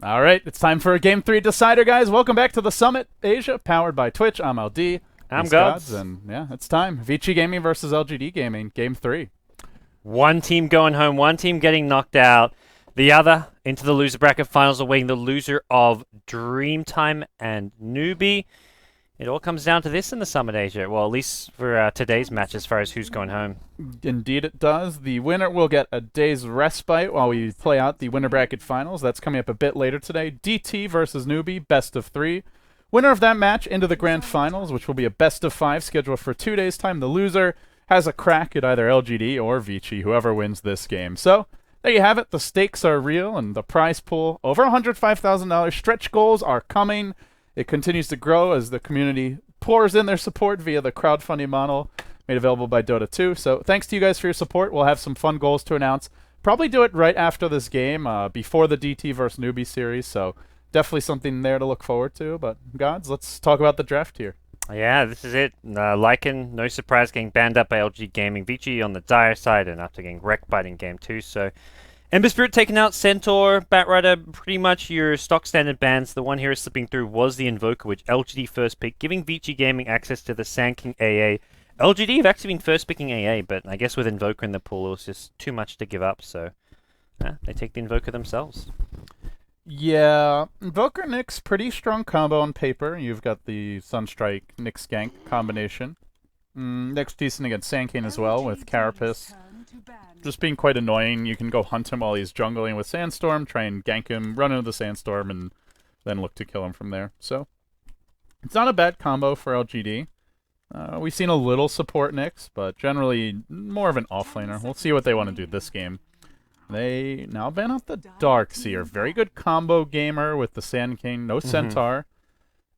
All right, it's time for a Game 3 decider, guys. Welcome back to the Summit Asia, powered by Twitch. I'm LD. I'm He's Gods. And yeah, it's time. Vici Gaming versus LGD Gaming, Game 3. One team going home, one team getting knocked out. The other into the loser bracket finals, awaiting the loser of Dreamtime and Newbie. It all comes down to this in the Summit Asia. Well, at least for today's match, as far as who's going home. Indeed it does. The winner will get a day's respite while we play out the winner bracket finals. That's coming up a bit later today. DT versus Newbie, best of 3. Winner of that match into the grand finals, which will be a best of 5 scheduled for 2 days' time. The loser has a crack at either LGD or Vici, whoever wins this game. So, there you have it. The stakes are real, and the prize pool, over $105,000. Stretch goals are coming. It continues to grow as the community pours in their support via the crowdfunding model made available by Dota 2. So thanks to you guys for your support. We'll have some fun goals to announce. Probably do it right after this game, before the DT versus Newbie series. So definitely something there to look forward to. But Gods, let's talk about the draft here. Yeah, this is it. Lycan, no surprise, getting banned up by LG Gaming. Vici on the dire side and after getting wrecked by it in Game 2. So Ember Spirit taken out, Centaur, Batrider, pretty much your stock standard bans. The one here is slipping through was the Invoker, which LGD first picked, giving Vici Gaming access to the Sand King AA. LGD have actually been first picking AA, but I guess with Invoker in the pool, it was just too much to give up, so they take the Invoker themselves. Yeah, Invoker Nyx, pretty strong combo on paper. You've got the Sunstrike Nyx Gank combination. Nyx decent against Sand King as well with Carapace. Just being quite annoying. You can go hunt him while he's jungling with Sandstorm, try and gank him, run into the Sandstorm, and then look to kill him from there. So, it's not a bad combo for LGD. We've seen a little support Nyx, but generally more of an offlaner. We'll see what they want to do this game. They now ban out the Darkseer. Very good combo gamer with the Sand King, no Centaur.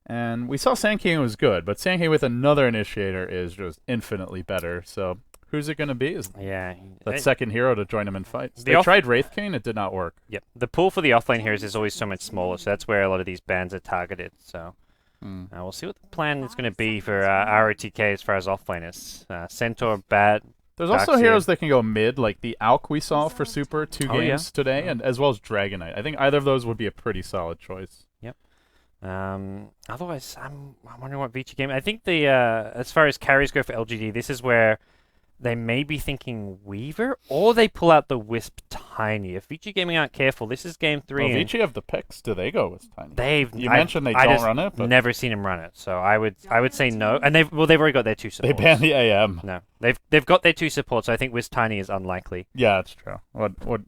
And we saw Sand King was good, but Sand King with another initiator is just infinitely better. So, who's it going to be? Is that second hero to join him in fights. They tried Wraith King, it did not work. Yep. The pool for the offlane heroes is always so much smaller, so that's where a lot of these bans are targeted. So we'll see what the plan is going to be for ROTK as far as offlaners. Centaur, Bat. There's also heroes that can go mid, like the Alk we saw for Super 2 games today, and as well as Dragonite. I think either of those would be a pretty solid choice. Yep. Otherwise, I'm wondering what Vici game. I think the as far as carries go for LGD, this is where they may be thinking Weaver, or they pull out the Wisp Tiny. If Vici Gaming aren't careful, this is Game 3. Well, Vici have the picks. Do they go with Tiny? You mentioned they don't run it, but never seen him run it, so I would say no. And they've already got their 2 supports. They banned the AM. No, they've got their 2 supports, so I think Wisp Tiny is unlikely. Yeah, that's true. What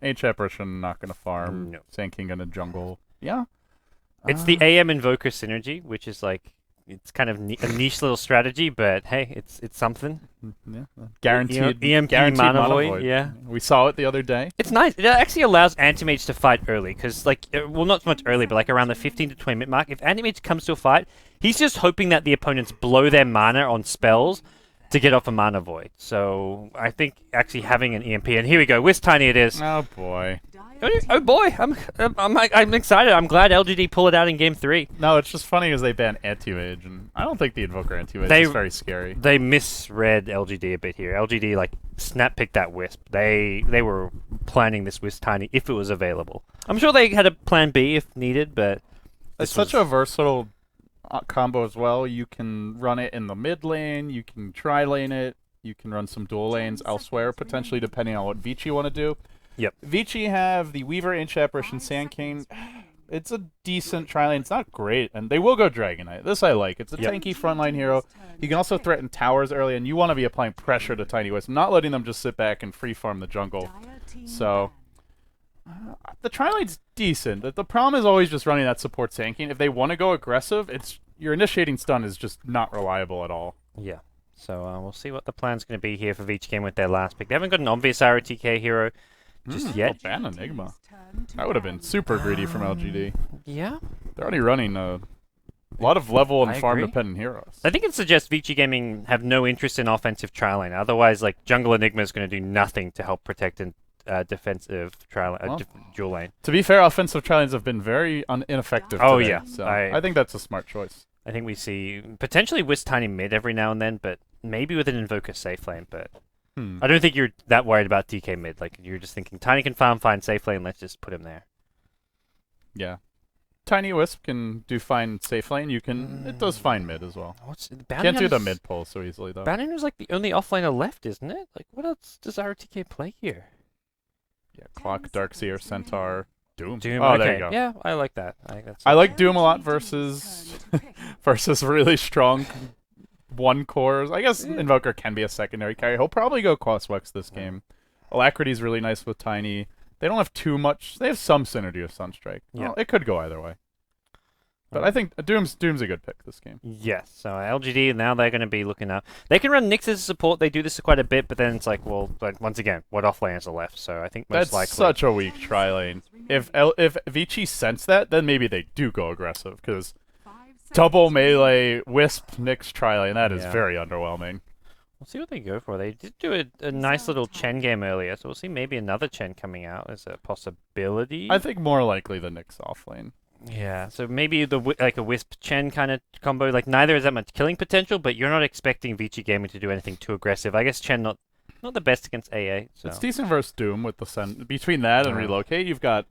H apparition not gonna farm? No. Sand King gonna jungle? Yeah. It's the AM Invoker synergy, which is like, it's kind of a niche little strategy, but hey, it's something. Yeah. Guaranteed guaranteed mana void. Yeah, we saw it the other day. It's nice. It actually allows Anti-Mage to fight early, because like, well, not so much early, but like around the 15 to 20 minute mark. If Anti-Mage comes to a fight, he's just hoping that the opponents blow their mana on spells to get off a mana void. So I think actually having an EMP, and here we go, Wisp Tiny it is. Oh boy. Oh boy, I'm excited. I'm glad LGD pull it out in Game 3. No, it's just funny as they ban Anti-Mage, and I don't think the Invoker Anti-Mage is very scary. They misread LGD a bit here. LGD like snap picked that Wisp. They were planning this Wisp Tiny if it was available. I'm sure they had a plan B if needed, but it's such a versatile combo as well. You can run it in the mid lane, you can tri-lane it, you can run some dual lanes elsewhere, potentially depending on what Vici want to do. Yep. Vici have the Weaver, Ancient Apparition, Sand King. It's a decent tri-lane. It's not great, and they will go Dragonite. This I like. It's a tanky frontline hero. You can also threaten towers early, and you want to be applying pressure to Tiny Wisp, not letting them just sit back and free farm the jungle. So the tri-lane's decent. The problem is always just running that support Sand King. If they want to go aggressive, your initiating stun is just not reliable at all. Yeah. So we'll see what the plan's going to be here for Vici Game with their last pick. They haven't got an obvious ROTK hero just yet. Ban Enigma. That would have been super greedy from LGD. Yeah. They're already running a lot of level and farm-dependent heroes. I think it suggests Vici Gaming have no interest in offensive tri-lane. Otherwise, like, Jungle Enigma is going to do nothing to help protect and defensive dual lane. To be fair, offensive tri-lanes have been very ineffective today, yeah. So I think that's a smart choice. I think we see potentially Wisp Tiny mid every now and then, but maybe with an Invoker safe lane, but I don't think you're that worried about DK mid. Like, you're just thinking Tiny can farm, find safe lane, let's just put him there. Yeah. Tiny Wisp can do fine safe lane. You can. It does fine mid as well. Can't do the mid pull so easily though. Banner's like the only offlaner left, isn't it? Like, what else does RTK play here? Yeah, Clock, Darkseer, Centaur, Doom. Doom. Oh, Okay. there you go. Yeah, I like that. I think that's. I like Doom a lot versus versus really strong one cores. I guess Invoker can be a secondary carry. He'll probably go Quaswex this game. Alacrity's really nice with Tiny. They don't have too much. They have some synergy with Sunstrike. Yeah. Well, it could go either way. But I think Doom's a good pick this game. Yes. So LGD now they're going to be looking up. They can run Nyx as support. They do this quite a bit, but then it's like, well, once again, what offlaners are left? So I think most That's likely. such a weak tri lane. If Vici sense that, then maybe they do go aggressive because double melee Wisp Nyx tri lane, that is very underwhelming. We'll see what they go for. They did do a nice little Chen game earlier, so we'll see maybe another Chen coming out as a possibility. I think more likely the Nyx off lane. Yeah, so maybe like a Wisp Chen kind of combo. Like neither has that much killing potential, but you're not expecting Vici Gaming to do anything too aggressive. I guess Chen not the best against AA. So. It's decent versus Doom with the between that and relocate. You've got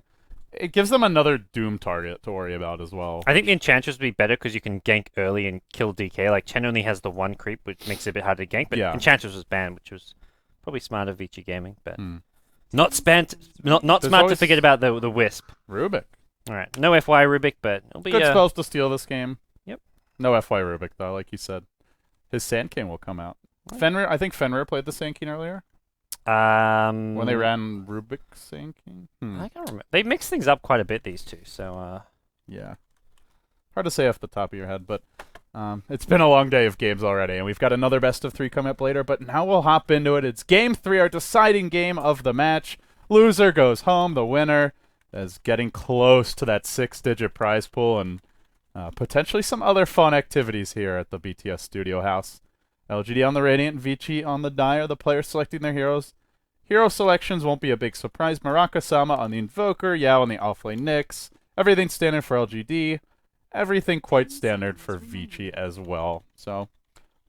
it gives them another Doom target to worry about as well. I think the Enchantress would be better because you can gank early and kill DK. Like Chen only has the one creep, which makes it a bit harder to gank. But Enchantress was banned, which was probably smart of Vici Gaming, but not smart to forget about the Wisp. Rubik. All right, no FY Rubik, but it'll be good spells to steal this game. Yep. No FY Rubik though, like you said. His Sand King will come out. Fenrir, I think Fenrir played the Sand King earlier. When they ran Rubik Sand King. I can't remember. They mix things up quite a bit, these two. So yeah, hard to say off the top of your head, but it's been a long day of games already, and we've got another best of 3 coming up later. But now we'll hop into it. It's Game 3, our deciding game of the match. Loser goes home. The winner is getting close to that 6-digit prize pool and potentially some other fun activities here at the BTS Studio House. LGD on the Radiant, Vici on the Dire, the players selecting their heroes. Hero selections won't be a big surprise. Maraka-sama on the Invoker, Yao on the offlane Nyx. Everything standard for LGD. Everything quite standard for Vici as well. So,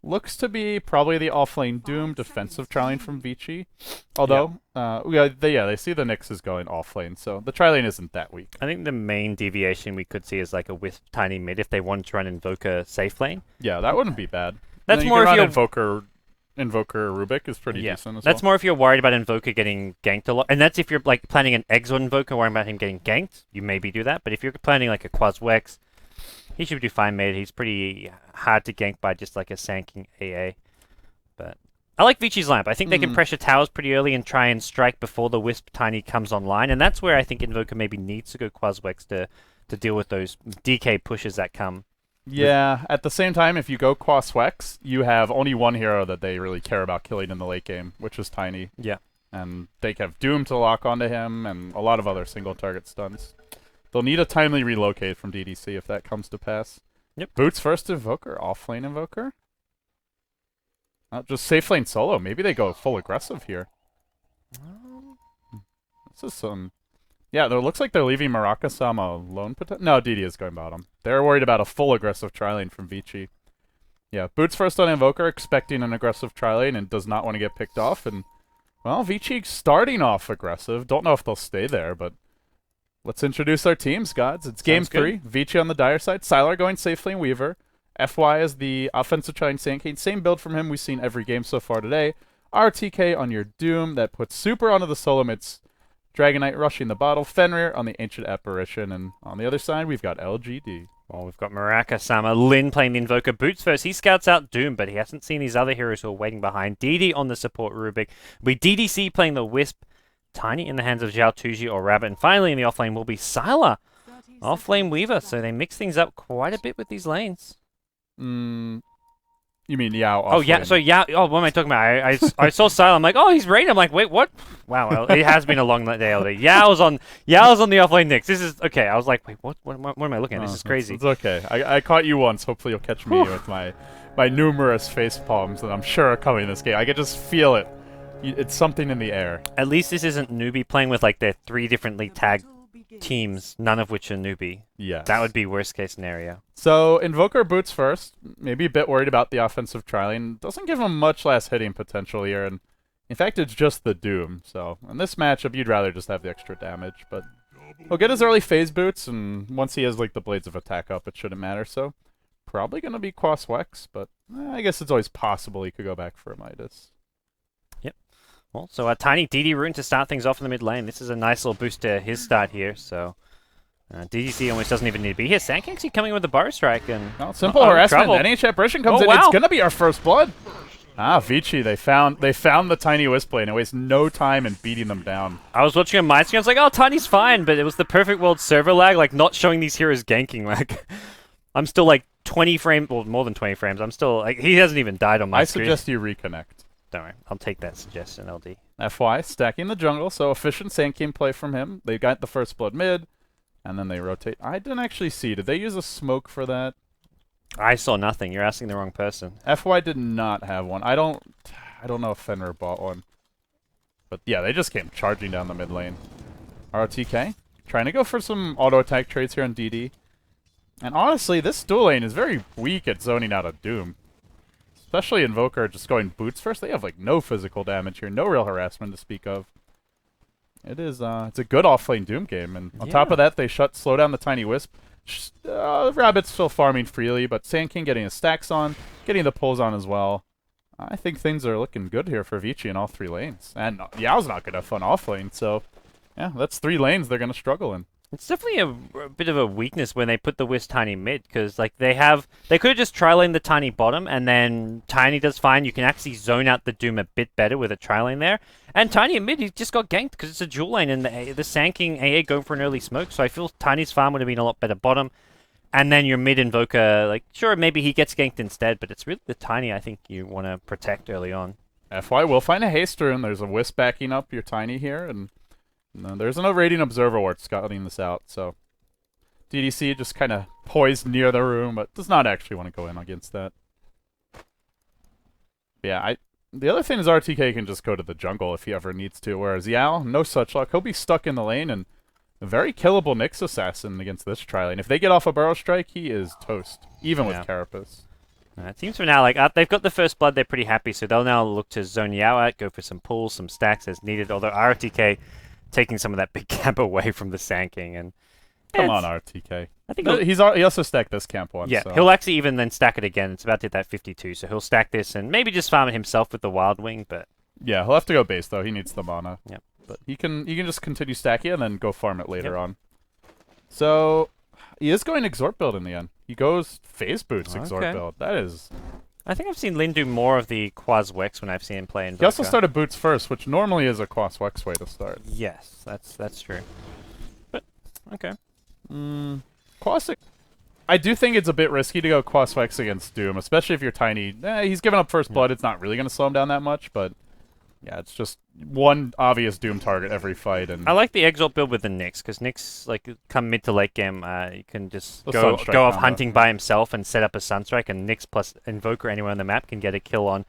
looks to be probably the offlane Doom defensive tri-lane from Vici. Although, they see the Nyx is going offlane, so the tri-lane isn't that weak. I think the main deviation we could see is like a Wisp Tiny mid if they wanted to run Invoker safe lane. Yeah, that wouldn't be bad. That's more if you're Invoker Rubik is pretty decent as well. That's more if you're worried about Invoker getting ganked a lot. And that's if you're like planning an Eggs on Invoker, worrying about him getting ganked, you maybe do that. But if you're planning like a Quaswex, he should do fine mid. He's pretty hard to gank by just like a Sanking AA. But I like Vici's Lamp. I think they can pressure towers pretty early and try and strike before the Wisp Tiny comes online. And that's where I think Invoker maybe needs to go Quaswex to deal with those DK pushes that come. Yeah, at the same time, if you go Quaswex, you have only one hero that they really care about killing in the late game, which is Tiny. Yeah. And they have Doom to lock onto him and a lot of other single target stuns. They'll need a timely relocate from DDC if that comes to pass. Yep. Boots first Invoker, offlane Invoker. Just safe lane solo. Maybe they go full aggressive here. This is some... Yeah, it looks like they're leaving Maraka-sama alone. No, DD is going bottom. They're worried about a full aggressive tri-lane from Vici. Yeah, Boots first on Invoker, expecting an aggressive tri-lane and does not want to get picked off. And, well, Vici starting off aggressive. Don't know if they'll stay there, but let's introduce our teams, gods. It's Game 3. Vici on the Dire side. Sylar going safe lane Weaver. FY is the offensive tri-lane Sand King. Same build from him we've seen every game so far today. RTK on your Doom. That puts Super onto the solo mids. Dragonite rushing the bottle, Fenrir on the Ancient Apparition, and on the other side, we've got LGD. Well, we've got Maraka-sama, Lin playing the Invoker, Boots first. He scouts out Doom, but he hasn't seen his other heroes who are waiting behind. DD on the support Rubik. We DDC playing the Wisp, Tiny in the hands of Zhao Tuji or Rabbit, and finally in the offlane will be Sylar, offlane Weaver. So they mix things up quite a bit with these lanes. You mean Yao? Oh, yeah. So Yao. Oh, what am I talking about? I saw Sylar. I'm like, oh, he's raiding. I'm like, wait, what? Wow, well, it has been a long day already. Yao's on the offlane Nyx. This is okay. I was like, wait, what? What am I looking at? This is crazy. It's okay. I caught you once. Hopefully, you'll catch me with my numerous face palms that I'm sure are coming in this game. I can just feel it. It's something in the air. At least this isn't newbie playing with like their 3 different league tag teams, none of which are newbie. Yes. That would be worst case scenario. So Invoker Boots first. Maybe a bit worried about the offensive tri-lane. Doesn't give him much less hitting potential here, and in fact it's just the Doom. So in this matchup you'd rather just have the extra damage, but He'll get his early phase boots, and once he has like the Blades of Attack up, it shouldn't matter. So probably gonna be Quas Wex, but I guess it's always possible he could go back for a Midas. Yep. Well, so a tiny DD rune to start things off in the mid lane. This is a nice little boost to his start here. So DDC almost doesn't even need to be here. Sandking's coming with the Burrow Strike and simple harassment. NH apparition comes in. Wow. It's gonna be our first blood. Vici, they found the tiny Wisp Blade and waste no time in beating them down. I was watching on my screen, I was like, oh, Tiny's fine, but it was the perfect world server lag, like not showing these heroes ganking. Like, I'm still like 20 frames, well, more than 20 frames. I'm still like, he hasn't even died on my screen. I suggest you reconnect. Don't worry, I'll take that suggestion, LD. FY, stacking the jungle, so efficient Sand King play from him. They got the first blood mid, and then they rotate. I didn't actually see. Did they use a smoke for that? I saw nothing. You're asking the wrong person. FY did not have one. I don't know if Fenrir bought one. But yeah, they just came charging down the mid lane. ROTK, trying to go for some auto attack trades here on DD. And honestly, this dual lane is very weak at zoning out a Doom. Especially Invoker just going boots first. They have like no physical damage here, no real harassment to speak of. It is it's a good off-lane Doom game, and on top of that, they slow down the Tiny Wisp. Rabbit's still farming freely, but Sand King getting his stacks on, getting the pulls on as well. I think things are looking good here for Vici in all three lanes. And Yao's not going to have fun off lane, so yeah, that's 3 lanes they're going to struggle in. It's definitely a bit of a weakness when they put the Wisp Tiny mid, because like they could have just tri-laned the Tiny bottom, and then Tiny does fine. You can actually zone out the Doom a bit better with a tri-lane there. And Tiny at mid, he just got ganked because it's a dual lane, and the Sand King AA going for an early smoke, so I feel Tiny's farm would have been a lot better bottom. And then your mid Invoker, like, sure, maybe he gets ganked instead, but it's really the Tiny I think you want to protect early on. FY will find a haste rune. There's a Wisp backing up your Tiny here, and there's an Radiant Observer Ward scouting this out, so DDC just kind of poised near the room, but does not actually want to go in against that. Yeah, the other thing is RTK can just go to the jungle if he ever needs to, whereas Yao, no such luck. He'll be stuck in the lane, and a very killable Nyx Assassin against this tri-lane. If they get off a Burrow Strike, he is toast, even with Carapace. Teams for now, like, they've got the first blood, they're pretty happy, so they'll now look to zone Yao out, go for some pulls, some stacks as needed, although RTK taking some of that big camp away from the Sand King. And come on, RTK. I think he also stacked this camp once. Yeah, so. He'll actually even then stack it again. It's about to hit that 52, so he'll stack this and maybe just farm it himself with the Wild Wing, but yeah, he'll have to go base though. He needs the mana. Yep. But he can just continue stacking and then go farm it later on. So he is going Exort build in the end. He goes phase boots Exort build. That is. I think I've seen Lin do more of the Quas Wex when I've seen him play in Invoker. He also started boots first, which normally is a Quas Wex way to start. Yes, that's true. But okay. Quas. I do think it's a bit risky to go Quas Wex against Doom, especially if you're Tiny. He's given up first blood. It's not really going to slow him down that much, but yeah, it's just one obvious Doom target every fight. And I like the Exalt build with the Nyx, because Nyx, like, come mid to late game, you can just go off hunting by himself and set up a Sunstrike, and Nyx plus Invoker anywhere on the map can get a kill on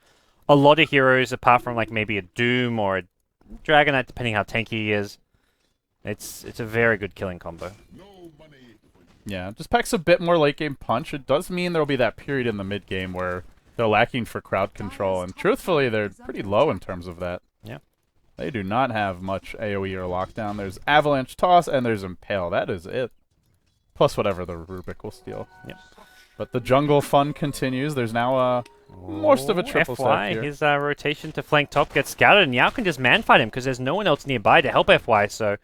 a lot of heroes, apart from like maybe a Doom or a Dragonite, depending how tanky he is. It's a very good killing combo. Yeah, just packs a bit more late game punch. It does mean there'll be that period in the mid game where they're lacking for crowd control, and truthfully, they're pretty low in terms of that. Yeah. They do not have much AoE or lockdown. There's Avalanche Toss, and there's Impale. That is it. Plus whatever the Rubik will steal. Yep. But the jungle fun continues. There's now most of a triple stack here. His rotation to flank top gets scouted, and Yao can just man-fight him because there's no one else nearby to help FY, so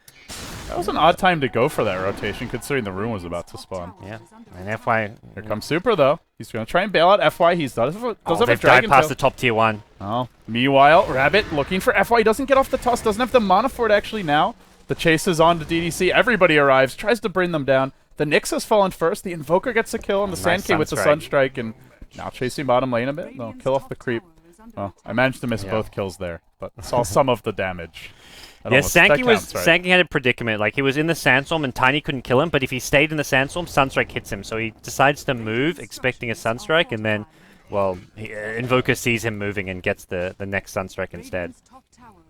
that was an odd time to go for that rotation, considering the room was about to spawn. Yeah, and FY... Here comes Super, though. He's going to try and bail out FY. He does have a they've Dragon died past Tail. the top tier 1. Oh, meanwhile, Rabbit looking for FY. He doesn't get off the toss, doesn't have the mana for it actually now. The chase is on to DDC. Everybody arrives, tries to bring them down. The Nyx has fallen first. The Invoker gets a kill on the Sand King with the Sunstrike, and now chasing bottom lane a bit. They'll kill off the creep. Well, I managed to miss both kills there, but saw some of the damage. Yeah, Sand King had a predicament. Like, he was in the Sandstorm and Tiny couldn't kill him, but if he stayed in the Sandstorm, Sunstrike hits him. So he decides to move, expecting a Sunstrike, and then, well, Invoker sees him moving and gets the next Sunstrike instead.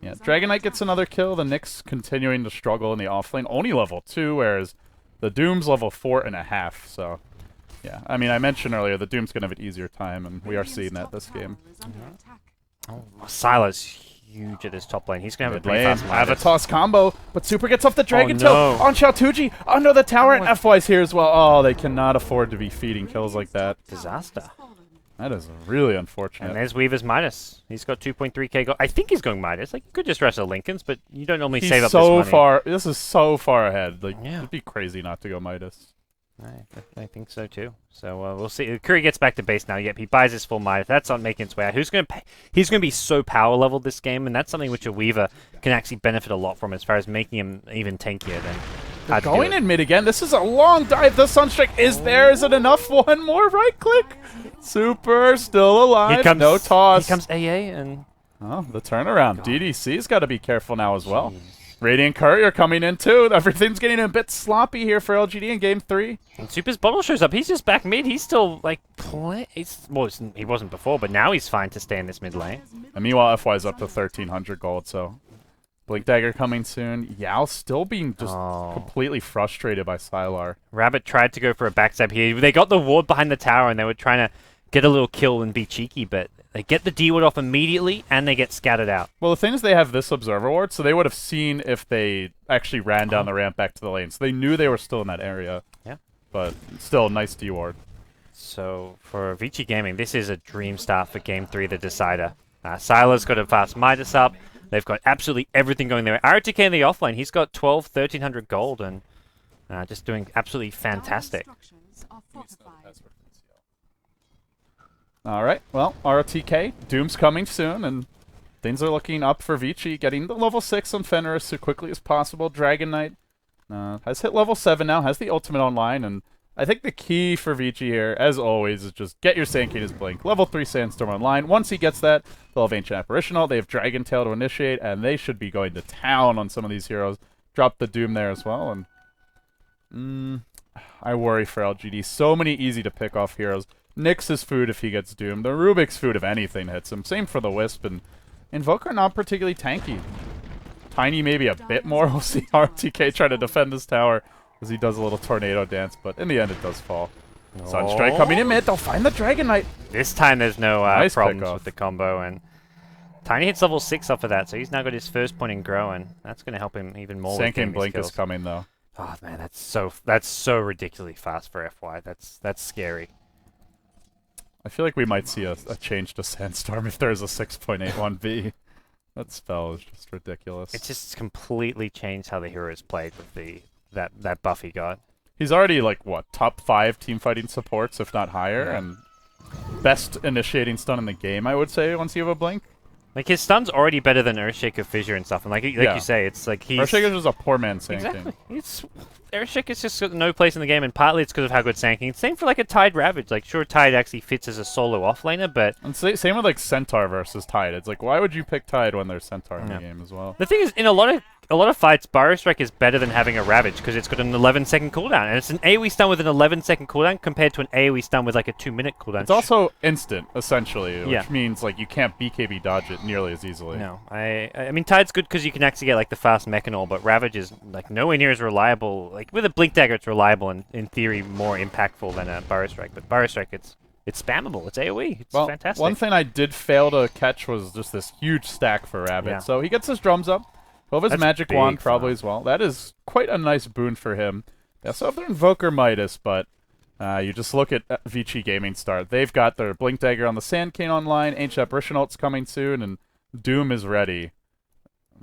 Yeah, Dragonite gets another kill. The Nyx continuing to struggle in the offlane. Only level 2, whereas the Doom's level 4.5, so yeah. I mean, I mentioned earlier, the Doom's going to have an easier time, and we are seeing that this game. Oh, Silas, huge at this top lane. He's going to have a Mid pretty lane, fast Midas. Avatos combo, but Super gets off the Dragon no. Tail on Xiaotuji, under the tower, and FY's here as well. Oh, they cannot afford to be feeding kills like that. Disaster. That is really And unfortunate. there's Weaver's Midas. He's got 2.3k gold. I think he's going Midas. Like, you could just rush the Lincolns, but you don't normally save up this money. This is so far ahead. Like, Yeah. it'd be crazy not to go Midas. I think so too. So we'll see. Curry gets back to base now. Yep, he buys his full Midas. That's not making its way out. Who's going to pay? He's going to be so power leveled this game, and that's something which a Weaver can actually benefit a lot from as far as making him even tankier than. They're going in mid again. This is a long dive. The Sunstrike is there. Is it enough? One more right click. Super still alive. No toss. Here comes AA and. Oh, the turnaround. DDC's got to be careful now as well. Radiant Courier coming in too. Everything's getting a bit sloppy here for LGD in game 3. And Super's bottle shows up. He's just back mid. He's still like he wasn't before, but now he's fine to stay in this mid lane. And meanwhile, FY's up to 1,300 gold. So Blink Dagger coming soon. Yao still being just completely frustrated by Sylar. Rabbit tried to go for a backstab here. They got the ward behind the tower, and they were trying to get a little kill and be cheeky, but they get the D ward off immediately, and they get scattered out. Well, the thing is they have this Observer ward, so they would have seen if they actually ran down the ramp back to the lane. So they knew they were still in that area. Yeah. But still, nice D ward. So for Vici Gaming, this is a dream start for Game 3, the decider. Sylar's got a fast Midas up. They've got absolutely everything going there. RTK in the offlane, he's got 1,300 gold and just doing absolutely fantastic. All right, well, RTK, Doom's coming soon, and things are looking up for Vici, getting the level 6 on Fenris as quickly as possible. Dragon Knight has hit level 7 now, has the ultimate online, and I think the key for Vici here, as always, is just get your Sand King as Blink. Level 3 Sandstorm online. Once he gets that, they'll have Ancient Apparitional, they have Dragon Tail to initiate, and they should be going to town on some of these heroes. Drop the Doom there as well, and I worry for LGD. So many easy to pick off heroes. Nyx is food if he gets doomed. The Rubik's food if anything hits him. Same for the Wisp, and Invoker not particularly tanky. Tiny maybe a bit more. We'll see RTK try to defend this tower as he does a little tornado dance, but in the end it does fall. Sunstrike coming in mid. They'll find the Dragon Knight. This time there's no Nice problems with the combo, and Tiny hits level 6 off of that, so he's now got his first point in grow, and that's going to help him even more. Sand King Blink is coming though. Oh man, that's so ridiculously fast for FY. That's scary. I feel like we might see a change to Sandstorm if there's a 6.81B. That spell is just ridiculous. It just completely changed how the hero is played with that buff he got. He's already like what, top 5 teamfighting supports, if not higher, and best initiating stun in the game, I would say, once you have a blink. Like his stun's already better than Earthshaker Fissure and stuff, and like you say, it's like he's Earthshaker's just a poor man's Sand exactly. King. Earthshaker's just got no place in the game, and partly it's because of how good Sand King. Same for like a Tide Ravage. Like sure, Tide actually fits as a solo offlaner, but And same with like Centaur versus Tide. It's like, why would you pick Tide when there's Centaur in the game as well? the thing is, in a lot of fights, Burrow Strike is better than having a Ravage because it's got an 11-second cooldown, and it's an AoE stun with an 11-second cooldown compared to an AoE stun with like a 2-minute cooldown. It's also instant, essentially, which means like you can't BKB dodge it nearly as easily. No, I mean Tide's good because you can actually get like the fast mech and all, but Ravage is like nowhere near as reliable. Like with a Blink Dagger, it's reliable and in theory more impactful than a Burrow Strike. But Burrow Strike, it's spammable. It's AoE. It's fantastic. One thing I did fail to catch was just this huge stack for Rabbit. Yeah. So he gets his drums up. He'll have his magic wand big probably as well. That is quite a nice boon for him. They also have their Invoker Midas, but you just look at Vici Gaming start. They've got their Blink Dagger on the Sand King online. Ancient Apparition ult's coming soon, and Doom is ready.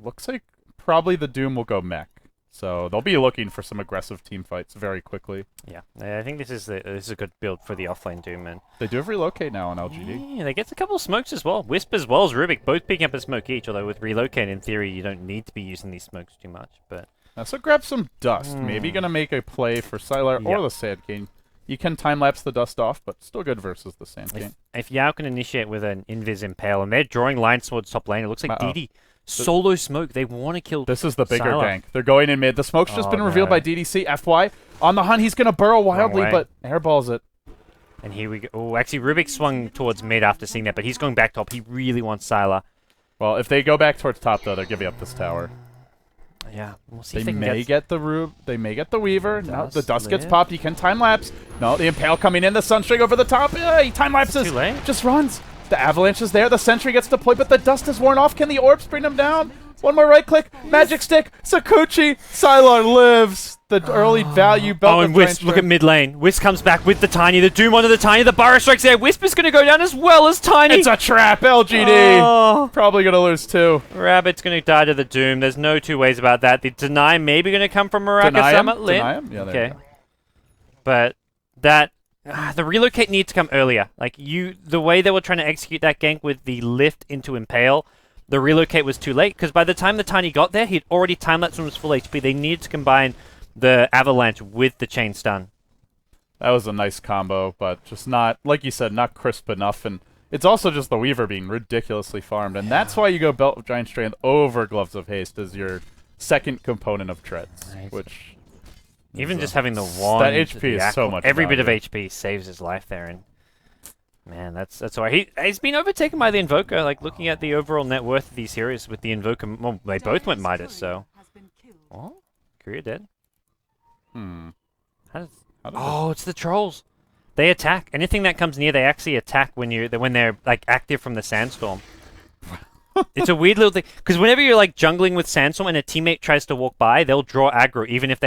Looks like probably the Doom will go mech. So they'll be looking for some aggressive team fights very quickly. Yeah, I think this is a good build for the offlane Doom, and They do have relocate now on LGD. yeah, they get a couple of smokes as well. Wisp as well as Rubik both picking up a smoke each. Although with relocate, in theory, you don't need to be using these smokes too much. But So grab some dust. Maybe gonna make a play for Sylar or the Sand King. You can time-lapse the dust off, but still good versus the Sand King. if Yao can initiate with an Invis Impale, and they're drawing lines towards top lane, it looks like DD solo smoke. They want to kill. This is the bigger Sylar. gank. They're going in mid. The smoke's just been revealed by DDC. FY on the hunt. He's going to burrow wildly, way. but airballs it. And here we go. Oh, actually, Rubik swung towards mid after seeing that, but he's going back top. He really wants Sylar. Well, if they go back towards top, though, they're giving up this tower. Yeah, we'll see They if they may get the They may get the Weaver. No, the dust gets live. popped. You can time lapse. No, the Impale coming in. The Sunstring over the top. He time lapses. Too late. Just runs. The Avalanche is there. The Sentry gets deployed, but the dust is worn off. Can the orbs bring him down? One more right click. Magic Stick. Sakuchi. Sylar lives. The early value belt. Oh, and Wisp, look at mid lane. Wisp comes back with the Tiny. The Doom onto the Tiny. The Burrow strikes there. Wisp is going to go down as well as Tiny. It's a trap. LGD. Oh. Probably going to lose too. Rabbit's going to die to the Doom. There's no two ways about that. The Deny maybe going to come from Maraka Summit. Deny him? Yeah, there you go. But that... the relocate needs to come earlier. Like, the way they were trying to execute that gank with the lift into Impale, the relocate was too late, because by the time the Tiny got there, he'd already time-lapsed from his full HP. They needed to combine the Avalanche with the chain stun. That was a nice combo, but just not, like you said, not crisp enough. And it's also just the Weaver being ridiculously farmed. And that's why you go Belt of Giant Strength over Gloves of Haste as your second component of Treads, which... Even just having the wand, that HP is so much. Every bit of value. HP saves his life there, and man, that's why he's been overtaken by the Invoker. Like looking at the overall net worth of these heroes with the Invoker, well, they both went Midas. So, oh, Korea dead. Oh, it's the trolls. They attack anything that comes near. They actually attack when they're like active from the sandstorm. It's a weird little thing, because whenever you're like jungling with Sandstorm and a teammate tries to walk by, they'll draw aggro even if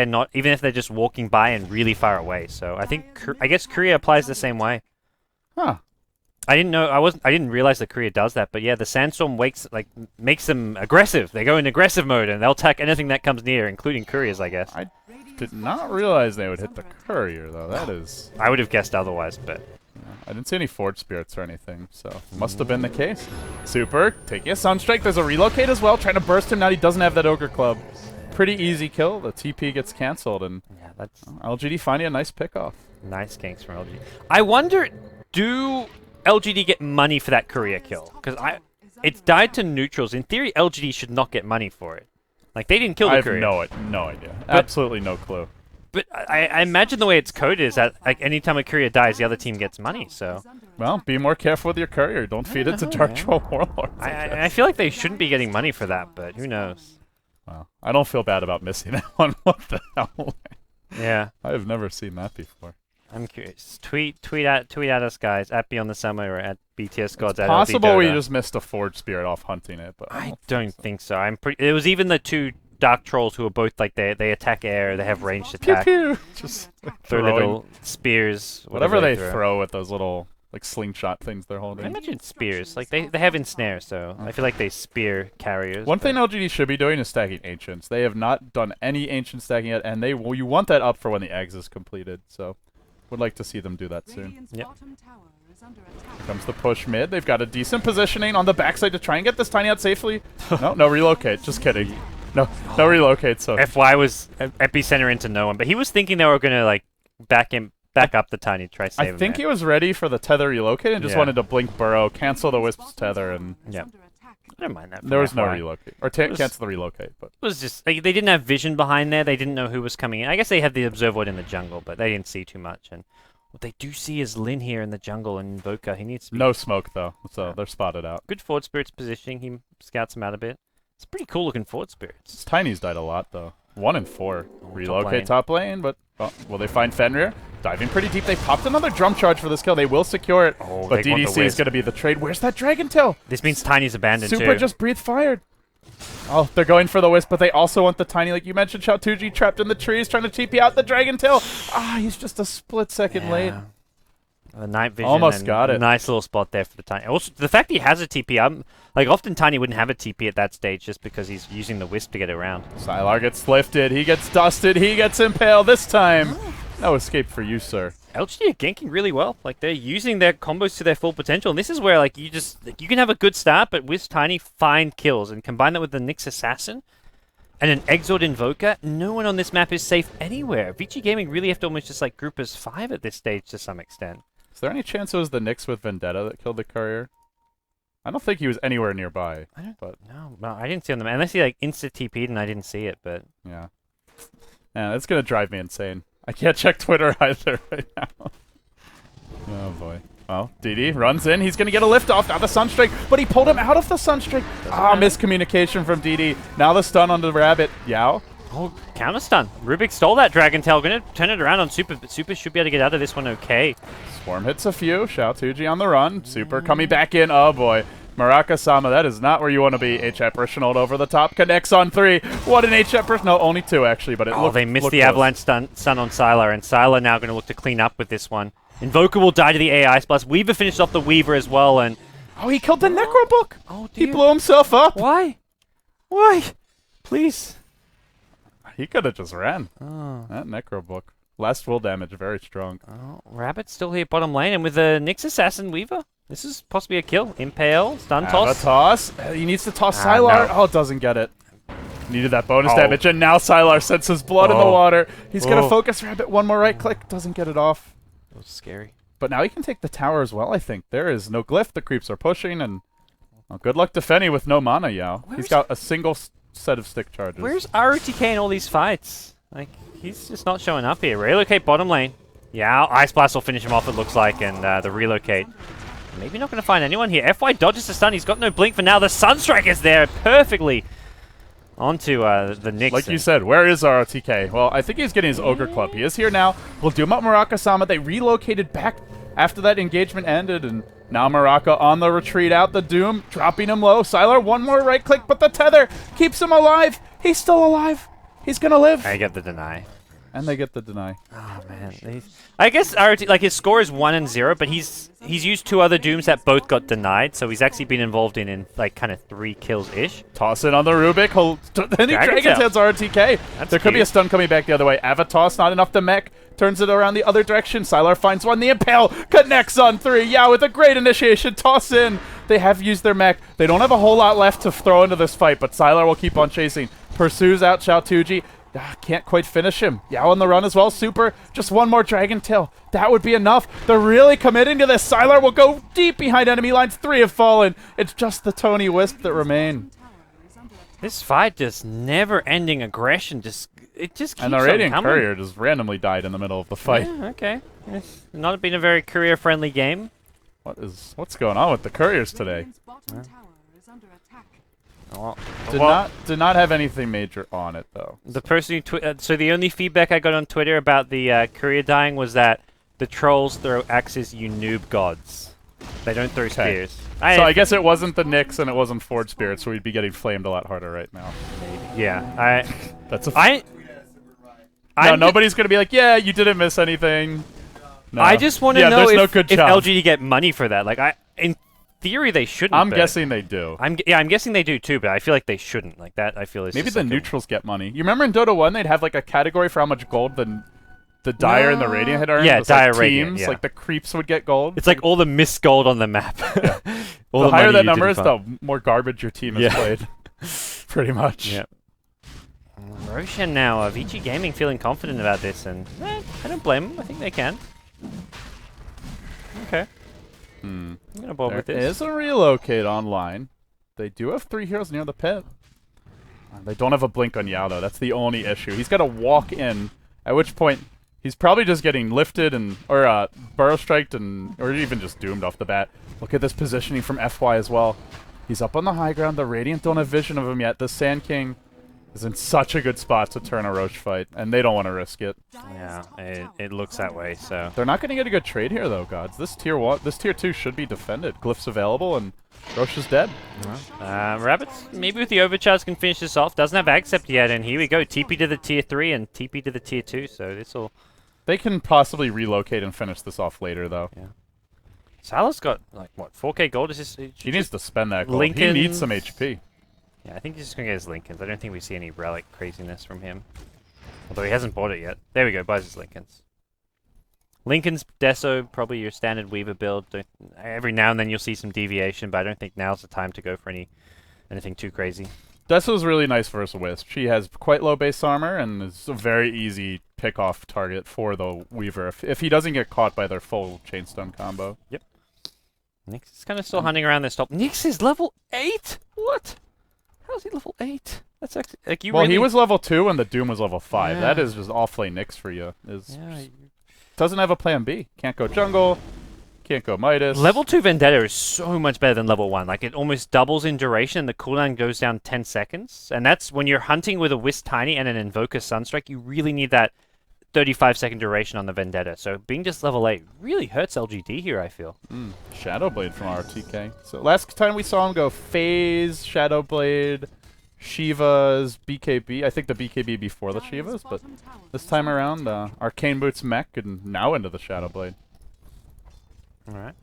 they're just walking by and really far away. So I guess Korea applies the same way. Huh. I didn't realize that Korea does that, but yeah, the Sandstorm makes them aggressive. They go in aggressive mode and they'll attack anything that comes near, including Couriers, I guess. I did not realize they would hit the Courier though. That is. I would have guessed otherwise, but. I didn't see any Forge Spirits or anything, so must have been the case. Super, taking a Sunstrike. There's a relocate as well, trying to burst him. Now he doesn't have that Ogre Club. Pretty easy kill. The TP gets canceled, and yeah, that's LGD finding a nice pickoff. Nice ganks from LGD. I wonder, do LGD get money for that Courier kill? Because it's died to neutrals. In theory, LGD should not get money for it. Like, they didn't kill the Courier. I have no idea. Absolutely no clue. But I imagine the way it's coded is that like anytime a Courier dies, the other team gets money. So, well, be more careful with your Courier. Don't feed it to Dark Troll Warlords. I feel like they shouldn't be getting money for that, but who knows? Well, I don't feel bad about missing that one. What the hell? Yeah, I have never seen that before. I'm curious. Tweet at us, guys, at Beyond the Summer or at BTS Gods. It's possible we just missed a Forge Spirit off hunting it, but I don't think so. It was even the two Dark Trolls who are both like they attack air, they have ranged attack. Pew pew. Just throw little spears. Whatever they throw with those little like slingshot things they're holding. I imagine spears. Like they have ensnare, so I feel like they spear carriers. One thing LGD should be doing is stacking ancients. They have not done any ancient stacking yet, and you want that up for when the eggs is completed. So, would like to see them do that soon. Yep. Here comes the push mid. They've got a decent positioning on the backside to try and get this Tiny out safely. No relocate. Just kidding. No relocate. So FY was epicenter into no one, but he was thinking they were gonna like back up the Tiny, try save him. I think he was ready for the tether relocate and just wanted to blink Burrow, cancel the Wisp's tether, and yeah. I don't mind that. There was no relocate or cancel the relocate, but it was just like, they didn't have vision behind there. They didn't know who was coming in. I guess they had the Observoid in the jungle, but they didn't see too much. And what they do see is Lin here in the jungle and Invoker. He needs to be no smoke though, so they're spotted out. Good Forward Spirits positioning. He scouts him out a bit. It's pretty cool looking Forward Spirits. Tiny's died a lot though. 1 and 4. Relocate top lane, but will they find Fenrir? Diving pretty deep. They popped another drum charge for this kill. They will secure it, but DDC is going to be the trade. Where's that Dragon Tail? This means Tiny's abandoned Super too. just breathed fired. Oh, they're going for the Wisp, but they also want the Tiny, like you mentioned, Shao-Tuji trapped in the trees trying to TP out the Dragon Tail. He's just a split second late. The night vision. Almost got it. Nice little spot there for the Tiny. Also, the fact he has a TP, like often Tiny wouldn't have a TP at that stage just because he's using the Wisp to get around. Sylar gets lifted. He gets dusted. He gets impaled this time. No escape for you, sir. LGD are ganking really well. Like they're using their combos to their full potential, and this is where like you can have a good start, but with Tiny find kills and combine that with the Nyx Assassin and an Exort Invoker. No one on this map is safe anywhere. Vici Gaming really have to almost just like group as 5 at this stage to some extent. Is there any chance it was the Nyx with Vendetta that killed the Courier? I don't think he was anywhere nearby. No, I didn't see him. Unless he like insta TP'd and I didn't see it, but yeah, that's gonna drive me insane. I can't check Twitter either right now. Oh boy. Well, DD runs in. He's gonna get a lift off. Now the Sunstrike, but he pulled him out of the Sunstrike. Miscommunication from DD. Now the stun on the Rabbit. Yao Oh, counter stun. Rubik stole that Dragon Tail. Gonna turn it around on Super, but Super should be able to get out of this one okay. Swarm hits a few. Xiaotuji on the run. Super coming back in. Oh boy. Maraka-sama, that is not where you want to be. H-Ep Rishinold over the top. Connects on 3. What an H-Ep No, only 2 actually, but it looked they missed the close. Avalanche stun on Sylar, and Sylar now going to look to clean up with this one. Invoker will die to the AI plus. Weaver finished off the Weaver as well, and... Oh, he killed the Necrobook! Oh, dear. He blew himself up! Why? Why? Please. He could have just ran. Oh. That Necrobook. Last will damage, very strong. Oh, Rabbit's still here bottom lane, and with the Nyx Assassin Weaver, this is possibly a kill. Impale, stun toss. Toss. He needs to toss Sylar. No. Oh, doesn't get it. Needed that bonus damage, and now Sylar senses blood in the water. He's going to focus Rabbit. One more right click. Doesn't get it off. That was scary. But now he can take the tower as well, I think. There is no glyph. The creeps are pushing, and well, good luck to Fenny with no mana, Yao. He's got a single set of stick charges. Where's ROTK in all these fights? Like, he's just not showing up here. Relocate bottom lane. Yeah, Ice Blast will finish him off, it looks like, and the relocate. Maybe not going to find anyone here. FY dodges the stun. He's got no blink for now. The Sunstrike is there perfectly onto the Nyx. Like you said, where is ROTK? Well, I think he's getting his Ogre Club. He is here now. We'll doom up Maraka-sama. They relocated back after that engagement ended, and now Maraka on the retreat out the Doom, dropping him low. Sylar, one more right click, but the tether keeps him alive. He's still alive. He's going to live. I get the deny. And they get the deny. Oh man, I guess like his score is 1 and 0, but he's used 2 other Dooms that both got denied, so he's actually been involved in like kind of 3 kills ish. Toss it on the Rubik. Then he Dragon Tails RTK. There could be a stun coming back the other way. Avatoss, not enough to mech. Turns it around the other direction. Sylar finds one. The Impale connects on 3. Yeah, with a great initiation. Toss in. They have used their mech. They don't have a whole lot left to throw into this fight, but Sylar will keep on chasing. Pursues out Xiaotuji. Can't quite finish him. Yao on the run as well. Super. Just one more Dragon Tail. That would be enough. They're really committing to this. Sylar will go deep behind enemy lines. 3 have fallen. It's just the Tony Wisp that remain. This fight just never-ending aggression. It just keeps on coming. And the Radiant Courier just randomly died in the middle of the fight. Yeah, okay. It's not been a very career-friendly game. What's going on with the Couriers today? Oh, Did not have anything major on it though. The person who so the only feedback I got on Twitter about the courier dying was that the trolls throw axes, you noob gods. They don't throw spears. So I guess it wasn't the Nyx and it wasn't Forge Spirit, so we'd be getting flamed a lot harder right now. Yeah, That's a. No, nobody's gonna be like, yeah, you didn't miss anything. No. I just want to know if if LGD get money for that. Like in theory, they shouldn't. I'm guessing they do. I'm guessing they do too, but I feel like they shouldn't. Like that, I feel is maybe the neutrals get money. You remember in Dota 1, they'd have like a category for how much gold the Dire and the Radiant had earned. Yeah, Dire like Radiant. Teams, yeah. like the creeps would get gold. It's like all the missed gold on the map. Yeah. All the higher that money number is, the more garbage your team has played. Pretty much. Yeah. Roshan now, Vici Gaming feeling confident about this, and I don't blame them. I think they can. Okay. I'm gonna bob with this. There is a relocate online. They do have 3 heroes near the pit. They don't have a blink on Yao though. That's the only issue. He's got to walk in, at which point he's probably just getting lifted or burrow striked or even just doomed off the bat. Look at this positioning from FY as well. He's up on the high ground. The Radiant don't have vision of him yet. The Sand King is in such a good spot to turn a Roche fight, and they don't want to risk it. Yeah, it looks that way, so. They're not going to get a good trade here, though, gods. This tier 2 should be defended. Glyphs available, and Roche is dead. Rabbits, maybe with the overcharge can finish this off. Doesn't have accept yet, and here we go. TP to the tier 3 and TP to the tier 2, so this will... They can possibly relocate and finish this off later, though. Yeah. Salah's got, like, what, 4k gold? He needs to spend that gold. Lincolns. He needs some HP. Yeah, I think he's just going to get his Lincolns. I don't think we see any relic craziness from him. Although he hasn't bought it yet. There we go, buys his Lincolns. Lincoln's Deso, probably your standard Weaver build. Every now and then you'll see some deviation, but I don't think now's the time to go for anything too crazy. Deso's really nice versus Wisp. She has quite low base armor and is a very easy pick-off target for the Weaver if he doesn't get caught by their full chain stun combo. Yep. Nyx is kind of still hunting around this top. Nyx is level 8? What? How's he level 8? That's actually like you. Well, really... he was level 2 and the Doom was level 5. Yeah. That is just off-lane Nyx for you. Doesn't have a plan B. Can't go jungle. Can't go Midas. Level 2 Vendetta is so much better than level 1. Like, it almost doubles in duration, and the cooldown goes down 10 seconds. And that's when you're hunting with a Wisp Tiny and an Invoker Sunstrike, you really need that 35-second duration on the Vendetta. So being just level 8 really hurts LGD here, I feel. Shadowblade from RTK. So last time we saw him go Phase, Shadowblade, Shiva's, BKB. I think the BKB before the Shiva's, but this time around, Arcane Boots Mech and now into the Shadowblade. Alright.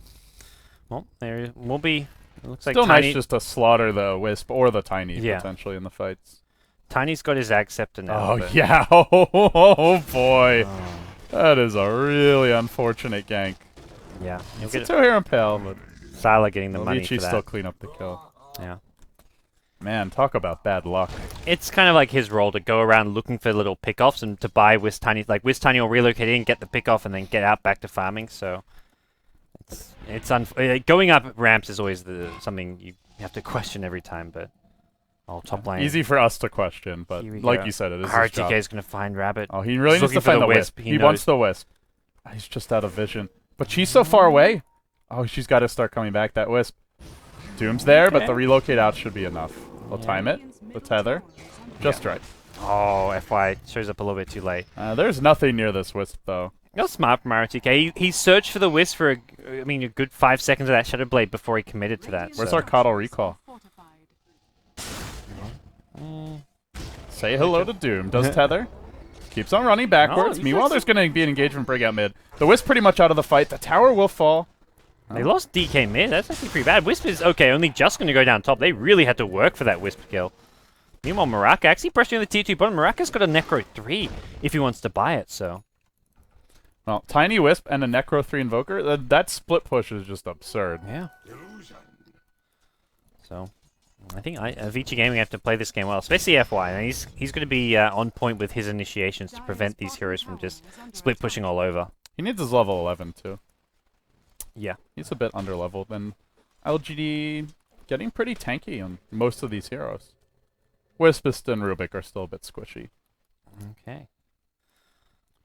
Well, there will be... It looks Still like nice Tiny, just to slaughter the Wisp or the Tiny Yeah. potentially in the fights. Tiny's got his Ag Scepter now. Oh, but- yeah. Oh, boy. Oh, That is a really unfortunate gank. yeah. You'll It's a get two-hero impale, but Sala getting the money Vici for that. still clean up the kill. Yeah. Man, talk about bad luck. It's kind of like his role to go around looking for little pickoffs and to buy Wisp Tiny. Like, Wisp Tiny will relocate in, get the pickoff, and then get out back to farming, so... Going up ramps is always something you have to question every time, but... Oh, top lane. Easy for us to question, but Here we like go. you said, it is his RTK job. is going to find Rabbit. Oh, he really He's needs to looking for find the the Wisp. Wisp. He He wants the Wisp. He's just out of vision. But she's so far away. Oh, she's got to start coming back, that Wisp. Doom's there, but Okay. the relocate out should be enough. We'll Yeah. time it. The tether. Just right. Oh, FY shows up a little bit too late. There's nothing near this Wisp, though. That was smart from RTK. He searched for the Wisp for, a good 5 seconds of that Shadow Blade before he committed to that. Where's so. our Coddle recall? Say hello to Doom. Does tether. Keeps on running backwards. he's Meanwhile, got there's going to be an engagement breakout mid. The Wisp pretty much out of the fight. The tower will fall. They lost DK mid. That's actually pretty bad. Wisp is okay, only just going to go down top. They really had to work for that Wisp kill. Meanwhile, Maraka actually pressuring the tier 2 bottom. Maraka's got a Necro 3 if he wants to buy it, so... Well, Tiny Wisp and a Necro 3 Invoker, that split push is just absurd. Yeah. So, I think Vici Gaming have to play this game well, especially FY. And he's going to be on point with his initiations to prevent these heroes from just split pushing all over. He needs his level 11, too. Yeah. He's a bit under-leveled, and LGD getting pretty tanky on most of these heroes. Wispist and Rubik are still a bit squishy. Okay.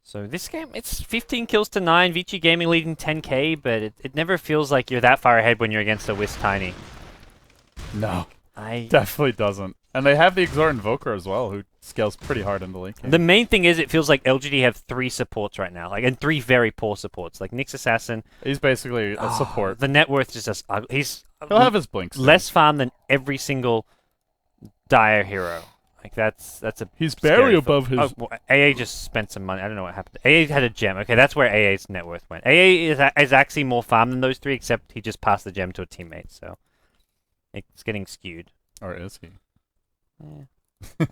So this game, it's 15 kills to 9, Vici Gaming leading 10k, but it never feels like you're that far ahead when you're against a Wisp Tiny. No, I definitely doesn't. And they have the Exort Invoker as well, who scales pretty hard in the late game. The main thing is it feels like LGD have 3 supports right now, and 3 very poor supports. Like Nyx Assassin, He's basically a support. the net worth is just he's He'll have his blinks. less farm than every single Dire hero. Like that's a He's scary barely thought. above his... Oh, well, AA just spent some money. I don't know what happened. AA had a gem. Okay, that's where AA's net worth went. AA is actually more farm than those 3, except he just passed the gem to a teammate, so it's getting skewed. Or is he? Yeah.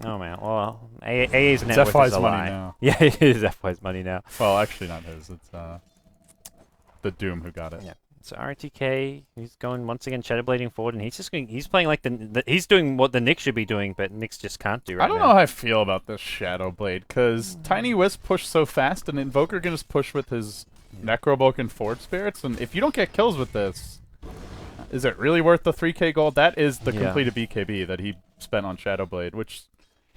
Oh man. Well, AA's net It's worth FY's is a money lie. now. Yeah, it is FY's money now. Well, actually not his. It's the Doom who got it. Yeah. So RTK, he's going once again shadowblading forward, and he's just going. He's playing like he's doing what the Nyx should be doing, but Nyx just can't do right I don't now. know how I feel about this Shadowblade, because Tiny Wisp pushed so fast, and Invoker can just push with his Necrobulk and Forge Spirits, and if you don't get kills with this, is it really worth the 3k gold? That is the Yeah. completed BKB that he spent on Shadowblade, which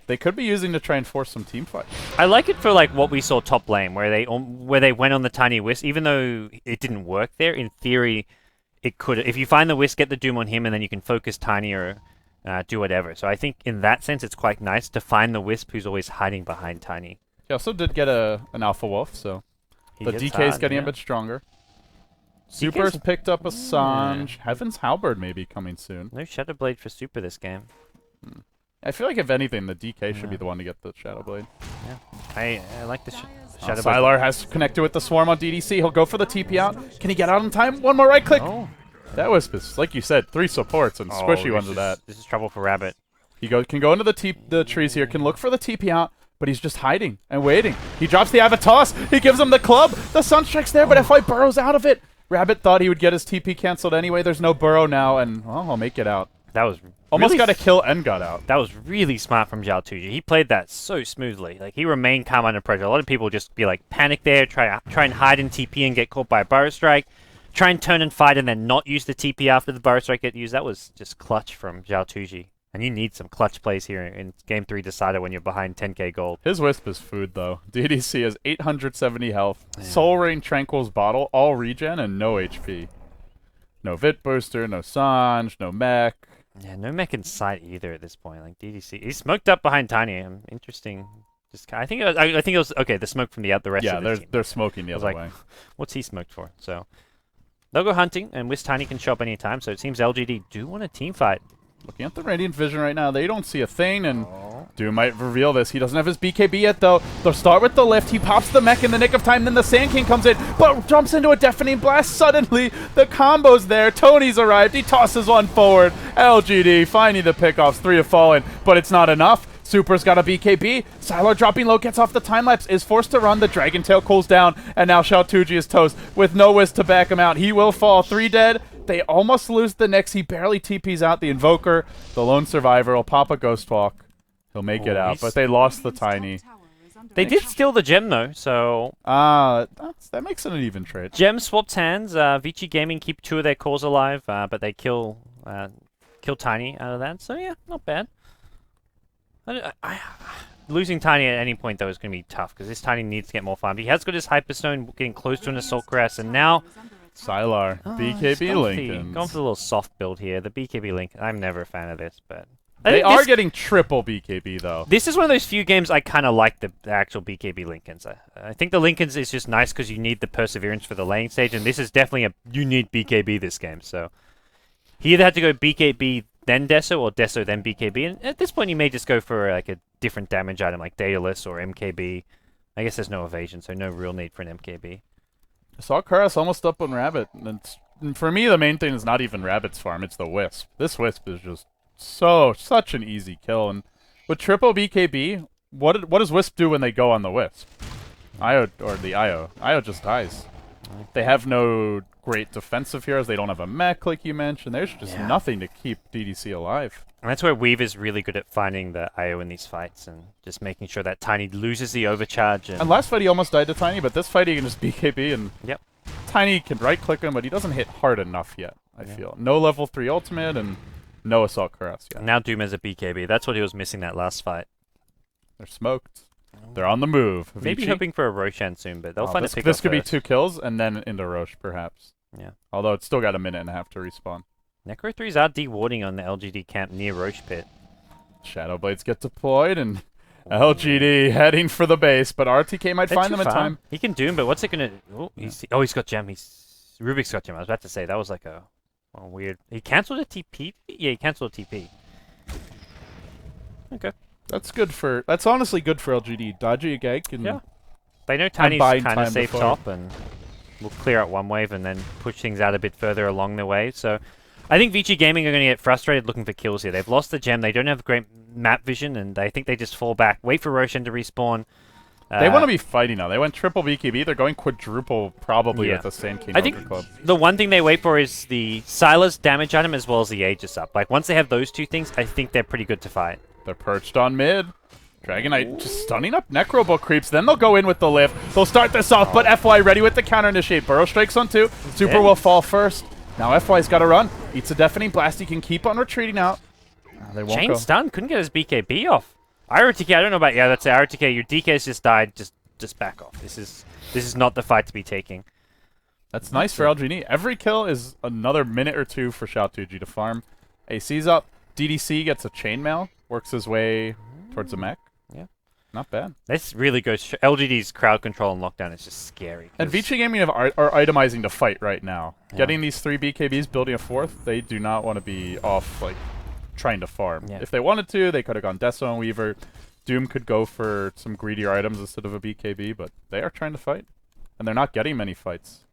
they could be using to try and force some team fight. I like it for like what we saw top lane, where they went on the Tiny Wisp, even though it didn't work there. In theory, it could. If you find the Wisp, get the Doom on him, and then you can focus Tiny or do whatever. So I think in that sense, it's quite nice to find the Wisp who's always hiding behind Tiny. He also did get an Alpha Wolf, so He the gets DK's hard, getting yeah. a bit stronger. Super's picked up a Sanj. Heaven's Halberd may be coming soon. No Shadowblade for Super this game. I feel like if anything, the DK should be the one to get the Shadowblade. Yeah, I like the Shadowblade. Sylar has connected with the Swarm on DDC. He'll go for the TP out. Can he get out in time? One more right click. Oh, That was, like you said, 3 supports and squishy ones of that. This is trouble for Rabbit. He can go into the trees here, can look for the TP out, but he's just hiding and waiting. He drops the Avatos. He gives him the club. The Sunstrike's there, but FI burrows out of it. Rabbit thought he would get his TP canceled anyway. There's no burrow now, and well, I'll make it out. That was Almost really got a kill and got out. That was really smart from Zhao Tuji. He played that so smoothly. Like he remained calm under pressure. A lot of people just be like panic there, try and hide in TP and get caught by a Burrow Strike, try and turn and fight and then not use the TP after the Burrow Strike get used. That was just clutch from Zhao Tuji. And you need some clutch plays here in Game 3 decider when you're behind 10k gold. His Wisp is food, though. DDC has 870 health, Yeah. Soul Rain Tranquil's Bottle, all regen, and no HP. No Vit Booster, no Sange, no Mech. Yeah, no mech in sight either at this point. Like DDC, he's smoked up behind Tiny. Interesting. Just I think it was okay. The smoke from the rest Yeah, of the team. they're smoking the other like, way. What's he smoked for? So they'll go hunting, and Wiz Tiny can show up anytime. So it seems LGD do want a team fight. Looking at the Radiant Vision right now, they don't see a thing, and Doom might reveal this. He doesn't have his BKB yet, though. They'll start with the lift. He pops the mech in the nick of time, then the Sand King comes in, but jumps into a Deafening Blast. Suddenly, the combo's there. Tony's arrived. He tosses one forward. LGD finding the pickoffs. 3 have fallen, but it's not enough. Super's got a BKB. Sylar dropping low, gets off the time lapse, is forced to run. The Dragon Tail cools down, and now Xiaotuji is toast with no Wiz to back him out. He will fall. 3 dead. They almost lose the Nyx. He barely TPs out the Invoker. The lone survivor will pop a Ghost Walk. He'll make it out, but they lost the Tiny. They did steal the gem though, so That makes it an even trade. gem swapped hands. Vici Gaming keep 2 of their cores alive, but they kill Tiny out of that. So yeah, not bad. Losing Tiny at any point though is going to be tough because this Tiny needs to get more farm. He has got his Hyperstone getting close to an Assault Crest, and now Sylar, BKB Lincoln. Going for the little soft build here. The BKB Lincoln. I'm never a fan of this, but They are getting triple BKB though. this is one of those few games I kind of like the actual BKB Lincolns. I think the Lincolns is just nice because you need the perseverance for the laning stage, and this is definitely you need BKB this game. So he either had to go BKB then Deso or Deso then BKB, and at this point you may just go for like a different damage item like Daedalus or MKB. I guess there's no evasion, so no real need for an MKB. I saw Karas almost up on Rabbit, and for me the main thing is not even Rabbit's farm, it's the Wisp. This Wisp is just such an easy kill, and with triple BKB, what does Wisp do when they go on the Wisp? Io just dies. They have no great defensive heroes. They don't have a mech like you mentioned. There's just nothing to keep DDC alive. And that's where Weave is really good at finding the IO in these fights and just making sure that Tiny loses the overcharge. And last fight he almost died to Tiny, but this fight he can just BKB and yep. Tiny can right-click him, but he doesn't hit hard enough yet, I feel. No level 3 ultimate and no Assault Caress yet. Now Doom has a BKB. That's what he was missing that last fight. They're smoked. They're on the move. Maybe Vici. hoping for a Roshan soon, but they'll find a pick This could be first. 2 kills and then into Roche, perhaps. Yeah. Although it's still got a minute and a half to respawn. Necro 3s are dewarding on the LGD camp near Roche Pit. Shadow Blades get deployed and LGD heading for the base, but RTK might find them in time. He can Doom, but what's it gonna? Oh, he's got gem. Rubik's got gem. I was about to say that was like a weird. He cancelled a TP. Yeah, he cancelled a TP. Okay. That's honestly good for LGD. Dodgy a gank and yeah. They know Tiny's buying kind of time safe before. top, and we'll clear out one wave and then push things out a bit further along the way. So I think Vici Gaming are going to get frustrated looking for kills here. They've lost the gem. They don't have great map vision, and I think they just fall back, wait for Roshan to respawn. they want to be fighting now. They went triple BKB. They're going quadruple probably Yeah. with the Sand King I think Ogre Club. the one thing they wait for is the Sylas damage item as well as the Aegis up. Like, once they have those two things, I think they're pretty good to fight. They're perched on mid. Dragonite just stunning up Necrobook creeps. Then they'll go in with the lift. They'll start this off, but FY ready with the counter initiate. Burrow strikes on 2. Super will fall first. Now FY's got to run. Eats a Deafening Blast. He can keep on retreating out. They won't Chain go. stun, couldn't get his BKB off. IRTK, I don't know about that's IRTK. Your DK's just died. Just back off. This is not the fight to be taking. That's nice for LGD. Every kill is another minute or 2 for Xiaotuji to farm. AC's up. DDC gets a chainmail. Works his way towards the mech. Yeah. Not bad. This really goes... LGD's crowd control and lockdown is just scary. And Vici Gaming are itemizing to fight right now. Yeah. Getting these 3 BKBs, building a 4th, they do not want to be off, like, trying to farm. Yeah. If they wanted to, they could have gone Deso and Weaver. Doom could go for some greedier items instead of a BKB, but they are trying to fight. And they're not getting many fights.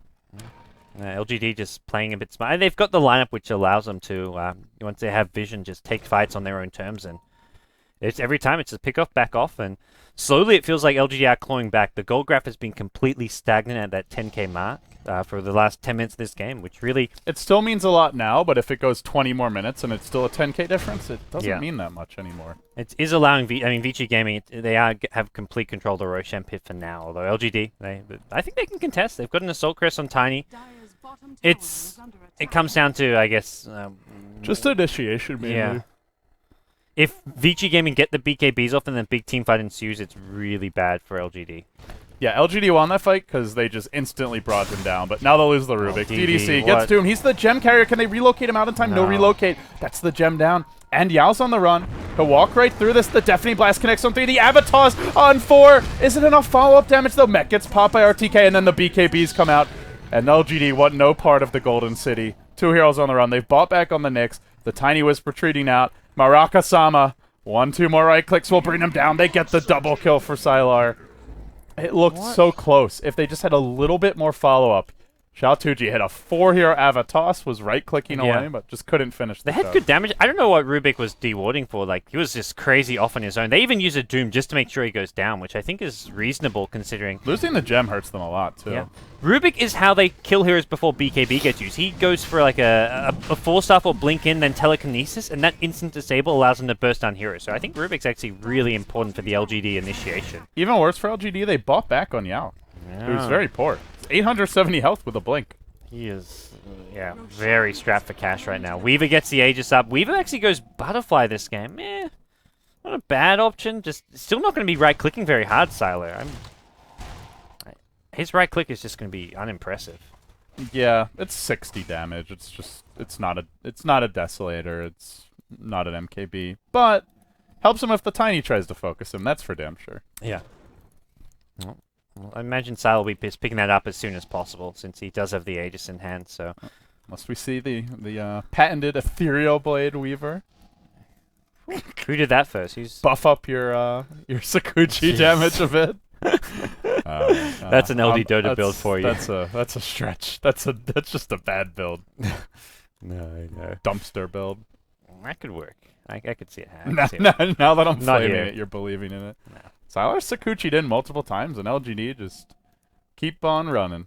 LGD just playing a bit smart. And they've got the lineup which allows them to, once they have vision, just take fights on their own terms. And it's every time it's a pick off, back off, and slowly it feels like LGD are clawing back. The gold graph has been completely stagnant at that 10k mark for the last 10 minutes of this game, which really... It still means a lot now, but if it goes 20 more minutes and it's still a 10k difference, it doesn't mean that much anymore. It is allowing... Vici Gaming, they have complete control of the Roshan pit for now, although LGD, I think they can contest. They've got an Assault Crest on Tiny. It comes down to, I guess... just initiation, mainly. Yeah. if Vici Gaming get the BKBs off and then big team fight ensues, it's really bad for LGD. Yeah, LGD won that fight because they just instantly brought him down, but now they'll lose the Rubik. DDC what? gets to him. He's the gem carrier. Can they relocate him out in time? No relocate. That's the gem down. And Yao's on the run. He'll walk right through this. The Deafening Blast connects on 3. The Avatar's on 4. Isn't enough follow-up damage, though. Mech gets popped by RTK, and then the BKBs come out. And LGD want no part of the Golden City. 2 heroes on the run. They've bought back on the Nyx. The Tiny Wisp retreating out. Maraka-sama. 1-2 more right clicks will bring him down. They get the double kill for Sylar. It looked so close. If they just had a little bit more follow-up. Xiaotuji hit a 4-hero Avatos, was right-clicking away, but just couldn't finish the They had good damage. I don't know what Rubik was dewarding for. Like, he was just crazy off on his own. They even use a Doom just to make sure he goes down, which I think is reasonable considering. Losing the gem hurts them a lot, too. Yeah. Rubik is how they kill heroes before BKB gets used. He goes for like a 4-staff or blink in, then telekinesis, and that instant disable allows him to burst down heroes. So I think Rubik's actually really important for the LGD initiation. Even worse for LGD, they bought back on Yao, who's very poor. 870 health with a blink. He is, very strapped for cash right now. Weaver gets the Aegis up. Weaver actually goes Butterfly this game. Not a bad option. Just still not going to be right-clicking very hard, Sylar. His right-click is just going to be unimpressive. Yeah, it's 60 damage. It's not a Desolator. It's not an MKB. But helps him if the Tiny tries to focus him. That's for damn sure. Yeah. Well, I imagine Sylar will be picking that up as soon as possible, since he does have the Aegis in hand, so... Unless we see the patented Ethereal Blade Weaver. Who did that first? Who's... Buff up your Sakuchi damage a bit. That's an LD Dota build for you. That's a stretch. That's just a bad build. No. Dumpster build. That could work. I could see it Now happening. that I'm Not flaming here. it, you're believing in it. No. Sylar Sakuchi'd in multiple times, and LGD just keep on running.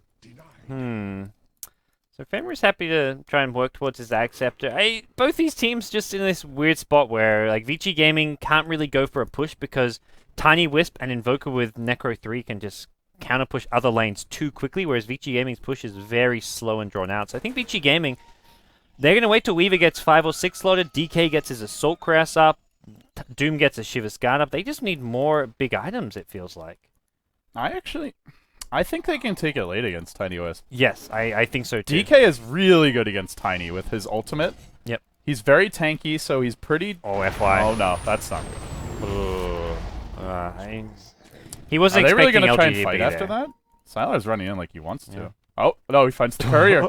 So Fenrir's happy to try and work towards his Ag Scepter. Both these teams just in this weird spot where like Vici Gaming can't really go for a push because Tiny Wisp and Invoker with Necro 3 can just counter push other lanes too quickly, whereas Vici Gaming's push is very slow and drawn out. So I think Vici Gaming, they're going to wait till Weaver gets 5 or 6 slotted, DK gets his Assault Cuirass up, Doom gets a Shiva's Guard up. They just need more big items, it feels like. I think they can take it late against Tiny Wisp. Yes, I think so too. DK is really good against Tiny with his ultimate. Yep. He's very tanky, so he's pretty... Oh, FY. Oh, no, that's not good. He wasn't Are they really expecting going to try and LGD fight be after there. that? Sylar's running in like he wants to. Yeah. Oh, no, he finds the courier.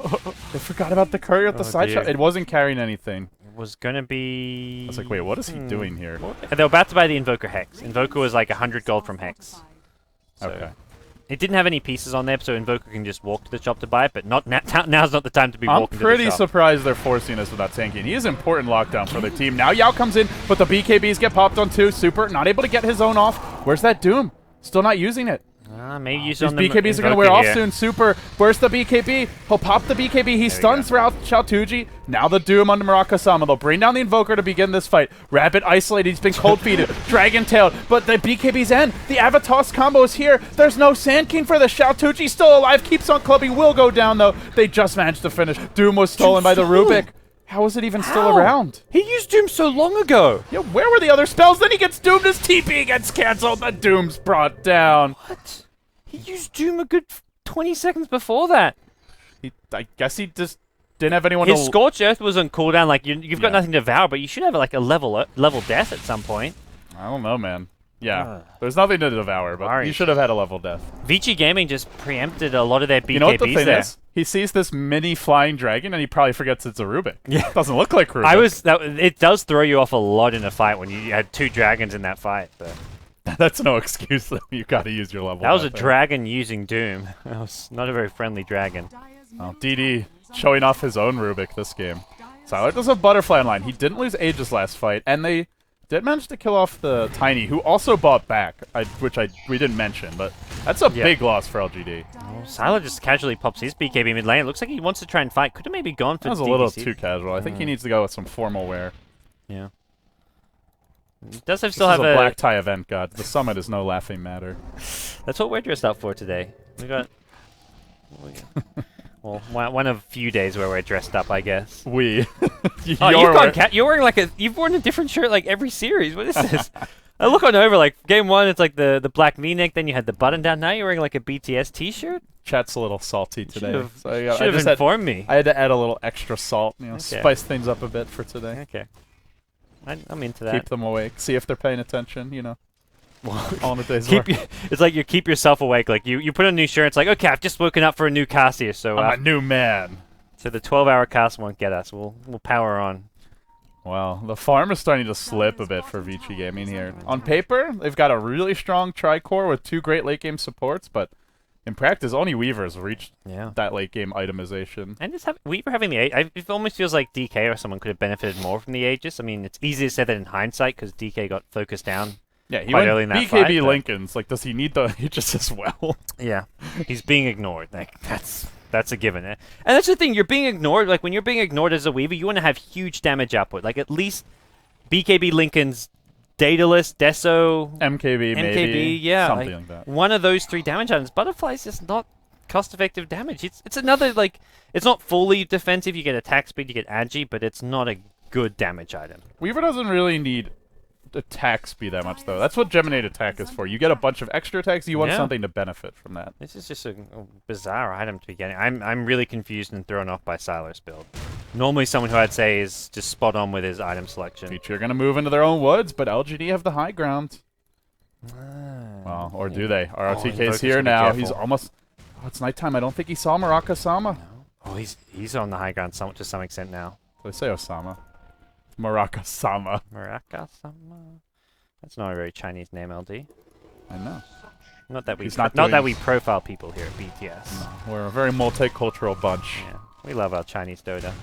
They forgot about the courier at the side dear. shot. It wasn't carrying anything. It was going to be... I was like, wait, what is he doing here? They were about to buy the Invoker Hex. Invoker was like 100 gold from Hex. So Okay. it didn't have any pieces on there, so Invoker can just walk to the shop to buy it, but now's not the time to be I'm walking to pretty the shop. surprised they're forcing us without tanking. He is important lockdown for the team. Now Yao comes in, but the BKBs get popped on too. Super, not able to get his own off. Where's that Doom? Still not using it. Maybe use These on the BKBs are going to wear off soon. Super, where's the BKB? He'll pop the BKB. He stuns Xiaotuji. Now the Doom under Maraka-sama. They'll bring down the Invoker to begin this fight. Rabbit isolated. He's been cold-feeded. Dragon-tailed. But the BKB's end. The Avatos combo is here. There's no Sand King for the Xiaotuji. Still alive. Keeps on clubbing. Will go down, though. They just managed to finish. Doom was stolen by the Rubik. How is it even still around? He used Doom so long ago. Yeah, where were the other spells? Then he gets doomed. His TP gets canceled. The Doom's brought down. What? He used Doom a good 20 seconds before that. I guess he just didn't have anyone His to... Scorch Earth was on cooldown. Like you've got nothing to devour, but you should have like a level death at some point. I don't know, man. Yeah, there's nothing to devour, but you should have had a level death. Vici Gaming just preempted a lot of their BKBs You know what the thing there. is? He sees this mini flying dragon, and he probably forgets it's a Rubik. Yeah, doesn't look like Rubik. It does throw you off a lot in a fight when you had 2 dragons in that fight. But That's no excuse, though. You got to use your level. that was a there. dragon using Doom. That was not a very friendly dragon. Oh, DD showing off his own Rubik this game. Sylar does have Butterfly online. He didn't lose Aegis last fight, and they did manage to kill off the Tiny, who also bought back, which we didn't mention, but that's a big loss for LGD. Sylar just casually pops his BKB mid lane. It looks like he wants to try and fight. Could have maybe gone for That was a little too casual. I think he needs to go with some formal wear. Yeah. He does This still is have a black tie event, God. The summit is no laughing matter. That's what we're dressed up for today. Well, one of few days where we're dressed up, I guess. We. Oh, you've gone cat. You're wearing like you've worn a different shirt like every series. What is this? I look on over like game 1, it's like the black V-neck. Then you had the button down. Now you're wearing like a BTS T-shirt. Chat's a little salty today. Should have informed me. I had to add a little extra salt, spice things up a bit for today. Okay. I'm into that. Keep them awake. See if they're paying attention, on a day's work. work. It's like you keep yourself awake. Like you put on a new shirt. It's like, okay, I've just woken up for a new cast here. So I'm a new man. So the 12-hour cast won't get us. We'll power on. Well, the farm is starting to slip a bit for Vici Gaming here. On paper, they've got a really strong tri-core with 2 great late-game supports, but in practice, only Weaver's reached that late-game itemization. And just Weaver having the Aegis, it almost feels like DK or someone could have benefited more from the Aegis. I mean, it's easy to say that in hindsight because DK got focused down. Yeah, he quite went early in that BKB fight, Lincoln's. Like, does he need the Aegis as well? Yeah, he's being ignored. Like that's a given. And that's the thing, you're being ignored. Like when you're being ignored as a Weaver, you want to have huge damage output. Like at least BKB Lincoln's Daedalus, Deso, MKB, maybe. Yeah, something like that. One of those 3 damage items. Butterfly's just not cost-effective damage. It's another like it's not fully defensive. You get attack speed, you get agi, but it's not a good damage item. Weaver doesn't really need attack speed that much though. That's what Geminate attack is for. You get a bunch of extra attacks. You want something to benefit from that. This is just a bizarre item to be getting. I'm really confused and thrown off by Sylar's build. Normally someone who I'd say is just spot on with his item selection. Vici are going to move into their own woods, but LGD have the high ground. Well, or do they? RRTK's here now. He's almost... Oh, it's nighttime. I don't think he saw Maraka-sama. No. Oh, he's on the high ground to some extent now. Did I say Osama? Maraka-sama. Maraka-sama. That's not a very Chinese name, LD. I know. Not that we profile people here at BTS. No, we're a very multicultural bunch. Yeah, we love our Chinese Dota.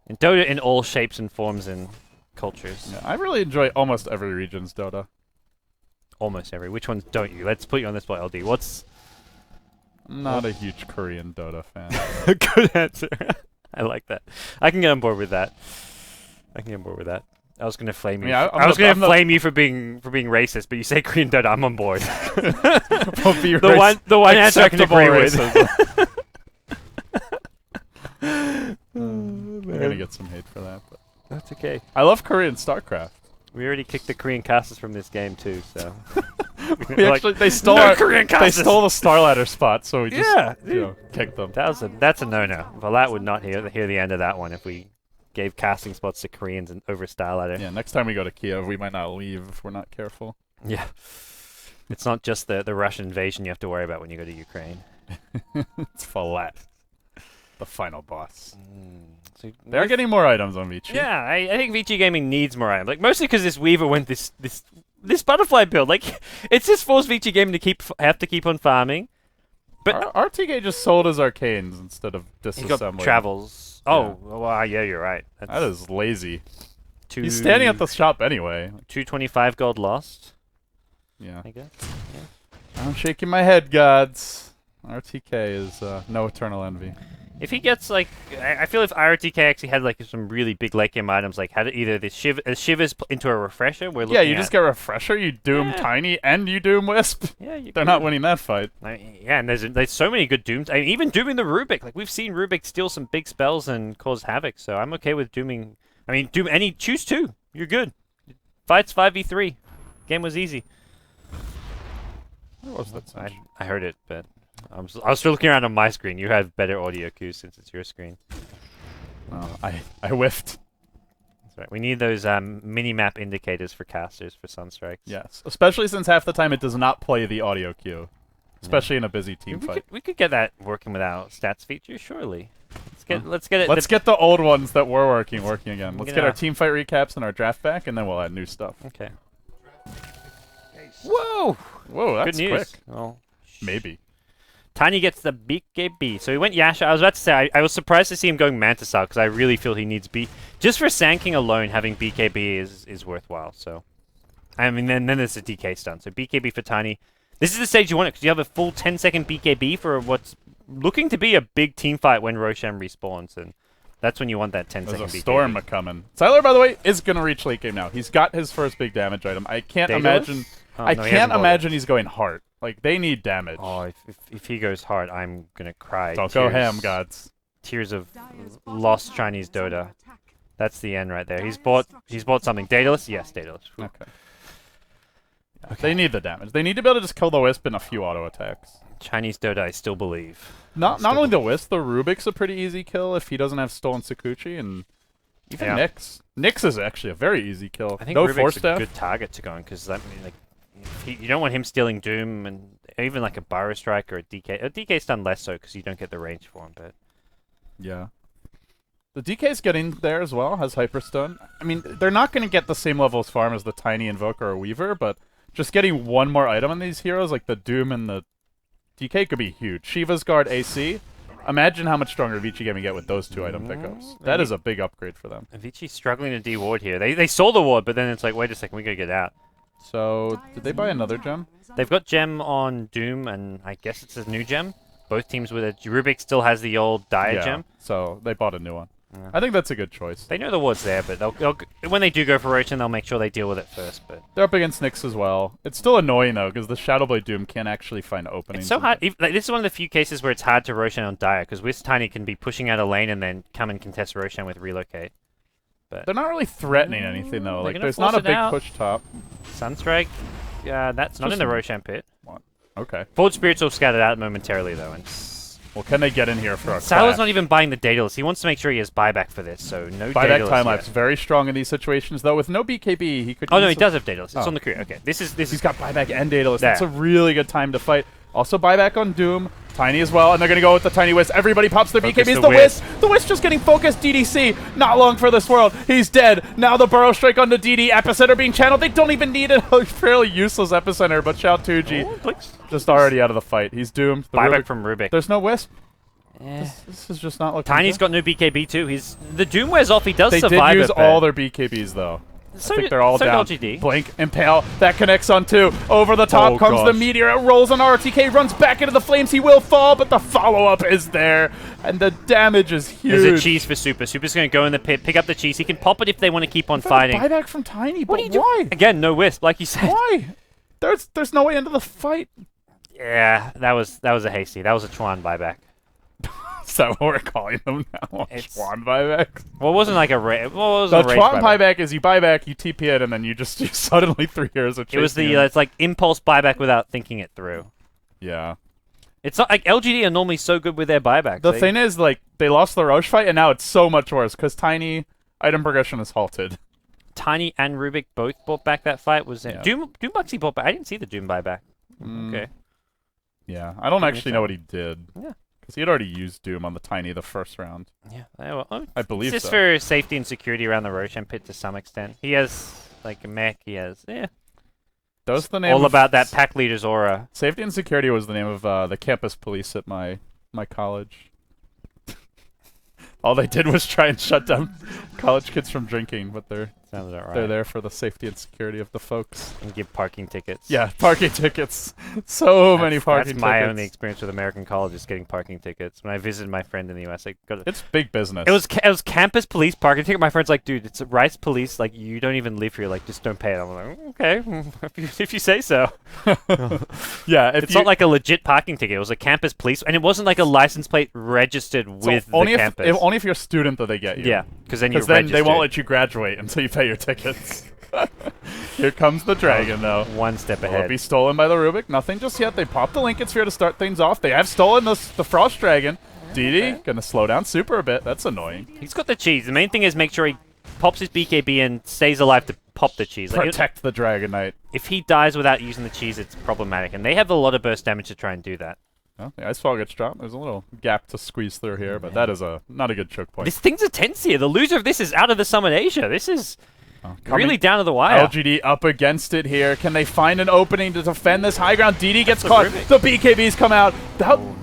And Dota in all shapes and forms and cultures. Yeah, I really enjoy almost every region's Dota. Almost every. Which ones don't you? Let's put you on this spot, LD. I'm not a huge Korean Dota fan. Good answer. I like that. I can get on board with that. I was gonna flame you. Yeah, I was gonna flame you for being racist, but you say Korean Dota, I'm on board. the one answer I can agree with. We're gonna get some hate for that, but that's okay. I love Korean StarCraft. We already kicked the Korean casters from this game too, so they stole they stole the Star Ladder spot, so we just kicked them. That's a no-no. Valat would not hear the end of that one if we gave casting spots to Koreans and over Star Ladder. Yeah, next time we go to Kiev, we might not leave if we're not careful. Yeah. It's not just the Russian invasion you have to worry about when you go to Ukraine. It's Valat, the final boss. So they're getting more items on Vici. Yeah, I think Vici Gaming needs more items. Like mostly because this Weaver went this butterfly build. Like it's just forced Vici Gaming to have to keep on farming. But RTK just sold his arcanes instead of disassembling. He got travels. Oh, well, yeah, you're right. That is lazy. He's standing at the shop anyway. 225 gold lost. Yeah. I guess. Yeah. I'm shaking my head, gods. RTK is no eternal envy. If he gets like, I feel if RTK actually had like some really big late game items, like had either this Shivers into a refresher, you just get Refresher, you Doom Tiny, and you Doom Wisp. Yeah, they're not winning that fight. Yeah, and there's so many good Dooms. I mean, even dooming the Rubik, like we've seen Rubik steal some big spells and cause havoc. So I'm okay with dooming. I mean, doom any choose 2. You're good. Fights 5v3. Game was easy. What was that sound? I heard it, but. I was still looking around on my screen. You have better audio cues since it's your screen. Oh, I whiffed. That's right. We need those mini-map indicators for casters for Sunstrikes. Yes, especially since half the time it does not play the audio cue, especially in a busy team fight. We could get that working without stats feature, surely. Let's get it. Let's get the old ones that were working again. Let's get our team fight recaps and our draft back, and then we'll add new stuff. Okay. Whoa! Whoa, that's good news. quick. Well, maybe. Tiny gets the BKB. So he went Yasha. I was about to say, I was surprised to see him going Mantisar because I really feel he needs B. Just for Sanking alone, having BKB is worthwhile. So, I mean, then there's a DK stun. So BKB for Tiny. This is the stage you want it because you have a full 10-second BKB for what's looking to be a big team fight when Roshan respawns. And that's when you want that 10-second BKB. There's a storm coming. Sylar, by the way, is going to reach late game now. He's got his first big damage item. I can't imagine... Oh, I can't imagine he's going Heart. Like, they need damage. Oh, if he goes hard, I'm gonna cry. Don't go ham, gods. Tears of lost Chinese Dota. That's the end right there. He's bought something. Daedalus? Yes, Daedalus. Okay. They need the damage. They need to be able to just kill the Wisp in a few auto attacks. Chinese Dota, I still believe. Not only the Wisp, the Rubik's a pretty easy kill if he doesn't have Stolen Sakuchi, and even Nyx. Nyx is actually a very easy kill. I think no Rubik's Force a Staff. good target to go on, because I mean, like, you don't want him stealing Doom, and even like a Pyro Strike or a DK. A DK's done less so because you don't get the range for him, but Yeah. The DK's getting there as well, has Hyperstone. I mean, they're not going to get the same level of farm as the Tiny Invoker or Weaver, but just getting one more item on these heroes, like the Doom and the DK, could be huge. Shiva's Guard AC. Imagine how much stronger Vici Gaming get with those two item pickups. That is a big upgrade for them. Vici's struggling to de-ward here. They saw the ward, but then it's like, wait a second, we gotta get out. So, did they buy another gem? They've got gem on Doom, and I guess it's a new gem. Both teams with it. Rubik still has the old Dire gem. So they bought a new one. Yeah. I think that's a good choice. They know the ward's there, but they'll when they do go for Roshan, they'll make sure they deal with it first. But They're up against Nyx as well. It's still annoying, though, because the Shadowblade Doom can't actually find openings. it's so hard. Like, this is one of the few cases where it's hard to Roshan on Dire, because Wiz Tiny can be pushing out a lane and then come and contest Roshan with Relocate. But They're not really threatening anything, though. they're Like, gonna there's force not a it big out. push top. Sunstrike, that's not in the Roshan pit. What? Okay. Forward Spirits will scatter out momentarily, though. And Well, can they get in here for a Salah's clash? not even buying the Daedalus. He wants to make sure he has buyback for this, so no Buyback Daedalus time yet. lapse very strong in these situations, though. With no BKB, he could. Oh no, he use does have Daedalus. It's Oh. on the career. Okay, this is He's got buyback and Daedalus. There. That's a really good time to fight. Also buyback on Doom. Tiny as well, and they're going to go with the Tiny Wisp. Everybody pops their Focus BKBs. the The Wisp. Wisp! The Wisp just getting focused. DDC, not long for this world. He's dead. Now the Burrow Strike on the DD. Epicenter being channeled. They don't even need a fairly useless Epicenter, but Shout 2G just already out of the fight. He's doomed. The buyback Rubik- from Rubik. There's no Wisp. Eh. This is just not looking Tiny's good. got no BKB too. The Doom wears off. He does They survive did use it, all but their BKBs, though. so I think they're all so down. LGD. Blink, Impale, that connects on two. Over the top Oh, comes the gosh. Meteor. It rolls on RTK, runs back into the flames. He will fall, but the follow-up is there. And the damage is huge. There's a cheese for Super. Super's going to go in the pit, pick up the cheese. He can pop it if they want to keep on fighting. Buyback from Tiny, What but are you doing? why? Again, no Wisp, like you said. Why? There's no way into the fight. Yeah, that was a hasty. That was a Chuan buyback. Is that what we're calling them now? It's- Chuan buybacks? Well, it wasn't like a rage. Well, it was The a rage Chuan buyback. buyback is you buy back, you TP it, and then you just use suddenly 3 years of It was chasing the him. it's like impulse buyback without thinking it through. Yeah. It's not like LGD are normally so good with their buybacks. The thing is, like, they lost the Roche fight, and now it's so much worse, because Tiny item progression is halted. Tiny and Rubik both bought back that fight. Was Yeah. Doom Bucksy bought back? I didn't see the Doom buyback. Okay. Yeah, I don't actually know what he did. Yeah. Because he had already used Doom on the Tiny the first round. Yeah. Oh, I believe it's just so. for safety and security around the Roshan pit to some extent. He has like a mech. He has That was the name all of about that pack leader's aura. Safety and security was the name of the campus police at my college. All they did was try and shut down college kids from drinking, but they're Sounds about right. they're there for the safety and security of the folks. And give parking tickets. Yeah, parking tickets. So many parking That's my tickets. only experience with American colleges, getting parking tickets. When I visited my friend in the U.S., I got It's big business. it was campus police parking ticket. My friend's like, dude, it's Rice Police. Like, you don't even live here. Like, just don't pay it. I'm like, okay, if you say so. yeah. If It's you, not like a legit parking ticket. It was a campus police, and it wasn't like a license plate registered so with only the if, campus. only if you're a student that they get you. Yeah, because then you're Because then they won't registered. let you graduate until you pay your tickets. Here comes the dragon, though. One step Will it ahead. be stolen by the Rubik? Nothing just yet. They popped the Lincoln Sphere to start things off. They have stolen the Frost Dragon. DD gonna slow down Super a bit. That's annoying. He's got the cheese. The main thing is make sure he pops his BKB and stays alive to pop the cheese. Like, Protect the Dragon Knight. if he dies without using the cheese, it's problematic. And they have a lot of burst damage to try and do that. Oh, the Ice Fall gets dropped. There's a little gap to squeeze through here, but that is not a good choke point. This thing's a tense here. The loser of this is out of the Summit Asia. This is Coming- really down to the wire. LGD up against it here. Can they find an opening to defend this high ground? DD gets That's a caught. Rubik. The BKBs come out.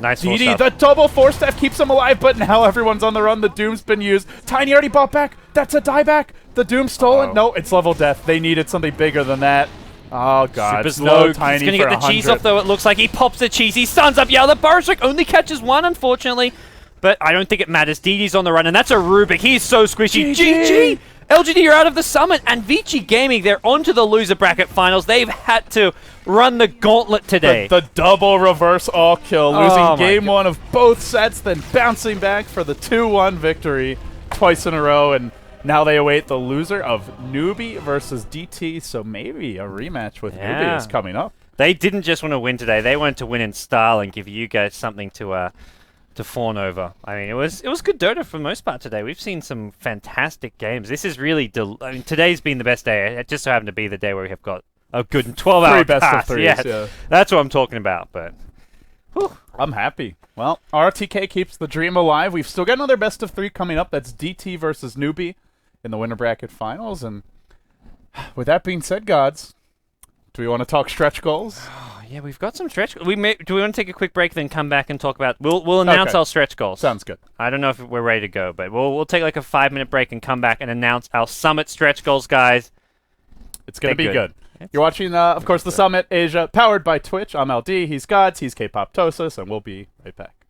Nice force DD, up. the double force staff keeps him alive, but now everyone's on the run. The Doom's been used. Tiny already bought back. That's a dieback. The Doom's stolen. Uh-oh. No, it's level death. They needed something bigger than that. Oh, God. Super Slow slow. Tiny He's going to for get the cheese 100. off, though. It looks like he pops the cheese. He stuns up. Yeah, the Burrow Strike only catches one, unfortunately. But I don't think it matters. DD's on the run, and that's a Rubik. He's so squishy. GG! LGD are out of the Summit, and Vici Gaming, they're onto the loser bracket finals. They've had to run the gauntlet today. The double reverse all kill, Oh losing my game God. one of both sets, then bouncing back for the 2-1 victory twice in a row, and now they await the loser of Newbie versus DT, so maybe a rematch with Newbie is coming up. They didn't just want to win today; they wanted to win in style and give you guys something to fawn over. I mean, it was good Dota for the most part today. We've seen some fantastic games. This is really I mean, today's been the best day. It just so happened to be the day where we have got a good 12-hour Three best of pass. threes, yeah. That's what I'm talking about. But whew. I'm happy. Well, RTK keeps the dream alive. We've still got another best of 3 coming up. That's DT versus Newbie in the winner bracket finals. And with that being said, gods, do we want to talk stretch goals? Yeah, we've got some stretch. Do we want to take a quick break, then come back and talk about? We'll announce our stretch goals. Sounds good. I don't know if we're ready to go, but we'll take like a 5-minute break and come back and announce our summit stretch goals, guys. It's gonna be good. You're watching, of course, the Summit Asia, powered by Twitch. I'm LD. He's Gods. He's K-Pop Tosis, and we'll be right back.